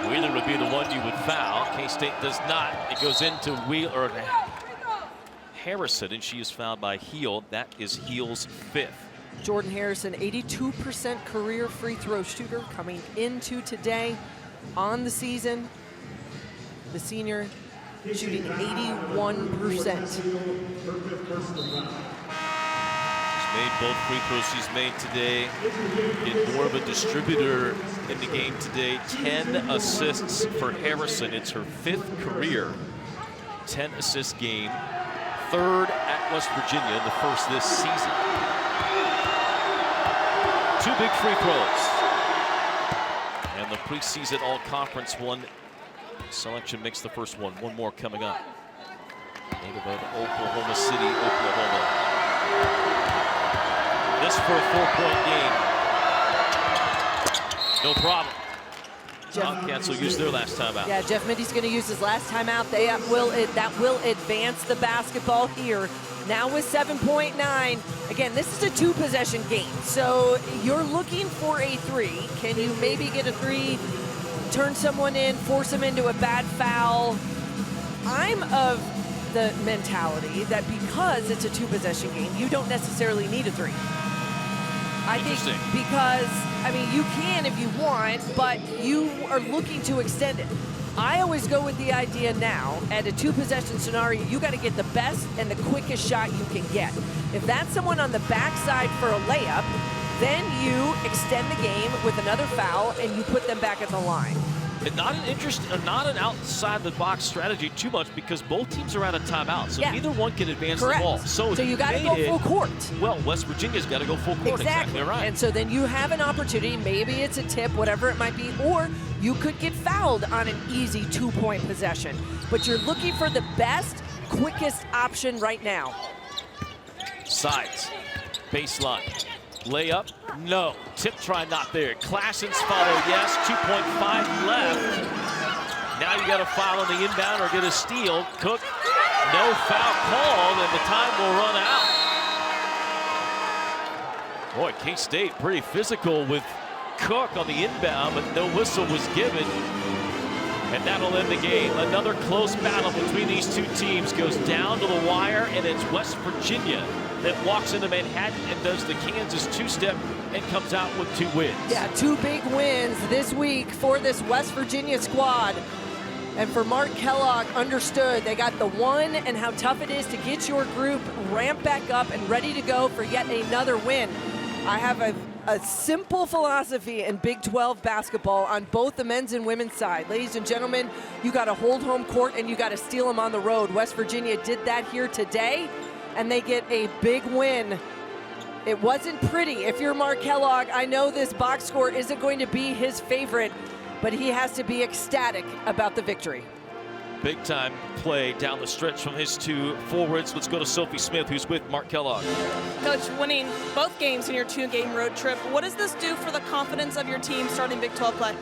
Wheeler would be the one you would foul. K-State does not. It goes into Wheeler. Harrison, and she is fouled by Heel. That is Heel's 5th.
Jordan Harrison, 82% career free throw shooter coming into today on the season. The senior shooting 81%.
She's made both free throws she's made today. Been more of a distributor in the game today. 10 assists for Harrison. It's her 5th career 10 assist game. 3rd at West Virginia, the 1st this season. 2 big free throws. And the preseason all-conference one selection makes the first one. One more coming up. Native of Oklahoma City, Oklahoma. This for a 4-point game. No problem. Bobcats will use their last timeout.
Yeah, Jeff Mitty's going to use his last timeout. That will advance the basketball here. Now with 7.9. Again, this is a 2-possession game, so you're looking for a 3. Can you maybe get a 3, turn someone in, force them into a bad foul? I'm of the mentality that because it's a 2-possession game, you don't necessarily need a 3. I think because, I mean, you can if you want, but you are looking to extend it. I always go with the idea now, at a 2-possession scenario, you got to get the best and the quickest shot you can get. If that's someone on the backside for a layup, then you extend the game with another foul and you put them back at the line.
And not an outside the box strategy too much because both teams are out of timeout, so neither one can advance the ball. So
you got to go full court.
Well, West Virginia's got to go full court. Exactly right.
And so then you have an opportunity. Maybe it's a tip, whatever it might be, or you could get fouled on an easy 2-point possession. But you're looking for the best, quickest option right now.
Sides, baseline. Layup, no. Tip try, not there. Klassen's follow, yes. 2.5 left. Now you got to foul on the inbound or get a steal. Cook, no foul called, and the time will run out. Boy, K-State pretty physical with Cook on the inbound, but no whistle was given. And that'll end the game. Another close battle between these two teams goes down to the wire, and it's West Virginia that walks into Manhattan and does the Kansas 2-step and comes out with 2 wins.
Yeah, 2 big wins this week for this West Virginia squad. And for Mark Kellogg, understood they got the one and how tough it is to get your group ramped back up and ready to go for yet another win. I have a simple philosophy in Big 12 basketball on both the men's and women's side. Ladies and gentlemen, you got to hold home court and you got to steal them on the road. West Virginia did that here today, and they get a big win. It wasn't pretty. If you're Mark Kellogg, I know this box score isn't going to be his favorite, but he has to be ecstatic about the victory.
Big time play down the stretch from his 2 forwards. Let's go to Sophie Smith, who's with Mark Kellogg.
Coach, winning both games in your 2-game road trip, what does this do for the confidence of your team starting Big 12 play?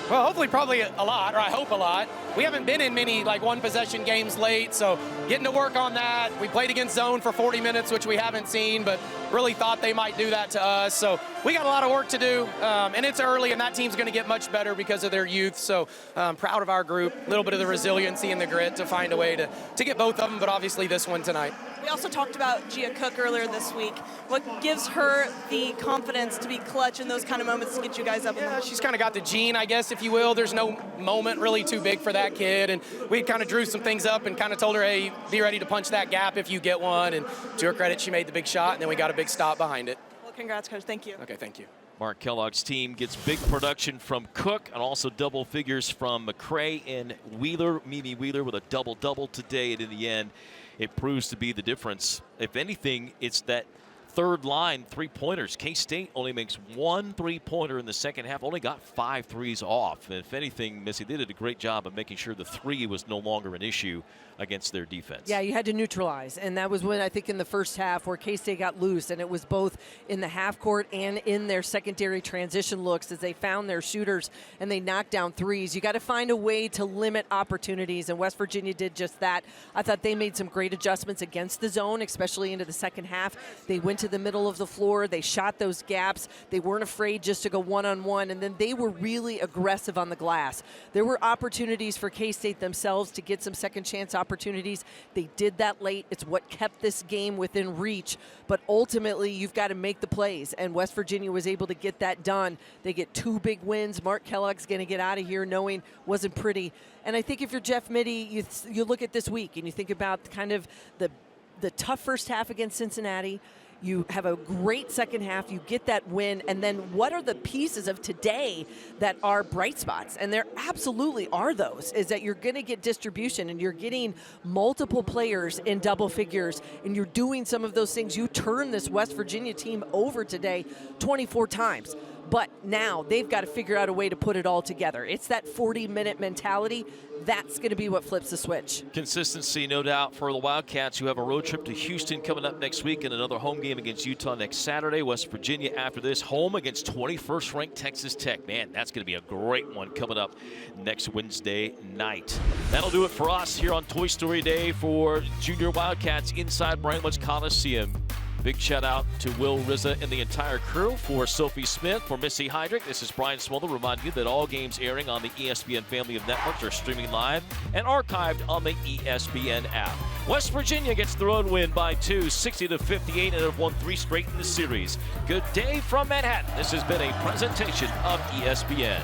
Well, hopefully probably a lot, or I hope a lot. We haven't been in many like 1-possession games late, so getting to work on that. We played against zone for 40 minutes, which we haven't seen, but really thought they might do that to us. So we got a lot of work to do, and it's early, and that team's going to get much better because of their youth. So proud of our group, a little bit of the resiliency and the grit to find a way to get both of them, but obviously this one tonight.
We also talked about Gia Cook earlier this week. What gives her the confidence to be clutch in those kind of moments to get you guys up?
Yeah, she's kind of got the gene, I guess, if you will. There's no moment really too big for that kid. And we kind of drew some things up and kind of told her, hey, be ready to punch that gap if you get one. And to her credit, she made the big shot, and then we got a big stop behind it.
Well, congrats, Coach. Thank you.
Okay, thank you.
Mark Kellogg's team gets big production from Cook and also double figures from McCray and Wheeler. Mimi Wheeler with a double-double today, and in the end, it proves to be the difference. If anything, it's that third line 3-pointers. K-State only makes 1 3-pointer in the second half, only got 5 threes off. And if anything, Missy, they did a great job of making sure the 3 was no longer an issue against their defense.
Yeah, you had to neutralize, and that was when I think in the first half where K-State got loose, and it was both in the half court and in their secondary transition looks as they found their shooters and they knocked down threes. You got to find a way to limit opportunities, and West Virginia did just that. I thought they made some great adjustments against the zone, especially into the second half. They went to into the middle of the floor. They shot those gaps. They weren't afraid just to go one-on-one, and then they were really aggressive on the glass. There were opportunities for K-State themselves to get some second chance opportunities. They did that late. It's what kept this game within reach, but ultimately you've got to make the plays, and West Virginia was able to get that done. They get 2 big wins. Mark Kellogg's going to get out of here knowing wasn't pretty. And I think if you're Jeff Mittie, you look at this week and you think about kind of the tough first half against Cincinnati. You have a great second half. You get that win. And then what are the pieces of today that are bright spots? And there absolutely are those, is that you're going to get distribution and you're getting multiple players in double figures and you're doing some of those things. You turn this West Virginia team over today 24 times. But now they've got to figure out a way to put it all together. It's that 40-minute mentality. That's going to be what flips the switch.
Consistency, no doubt, for the Wildcats, who have a road trip to Houston coming up next week and another home game against Utah next Saturday. West Virginia after this, home against 21st-ranked Texas Tech. Man, that's going to be a great one coming up next Wednesday night. That'll do it for us here on Toy Story Day for Junior Wildcats inside Bramlage Coliseum. Big shout out to Will Rizza and the entire crew. For Sophie Smith, for Missy Heydrich, this is Brian Smolder. Remind you that all games airing on the ESPN family of networks are streaming live and archived on the ESPN app. West Virginia gets the road win by 2, 60-58, and have won 3 straight in the series. Good day from Manhattan. This has been a presentation of ESPN.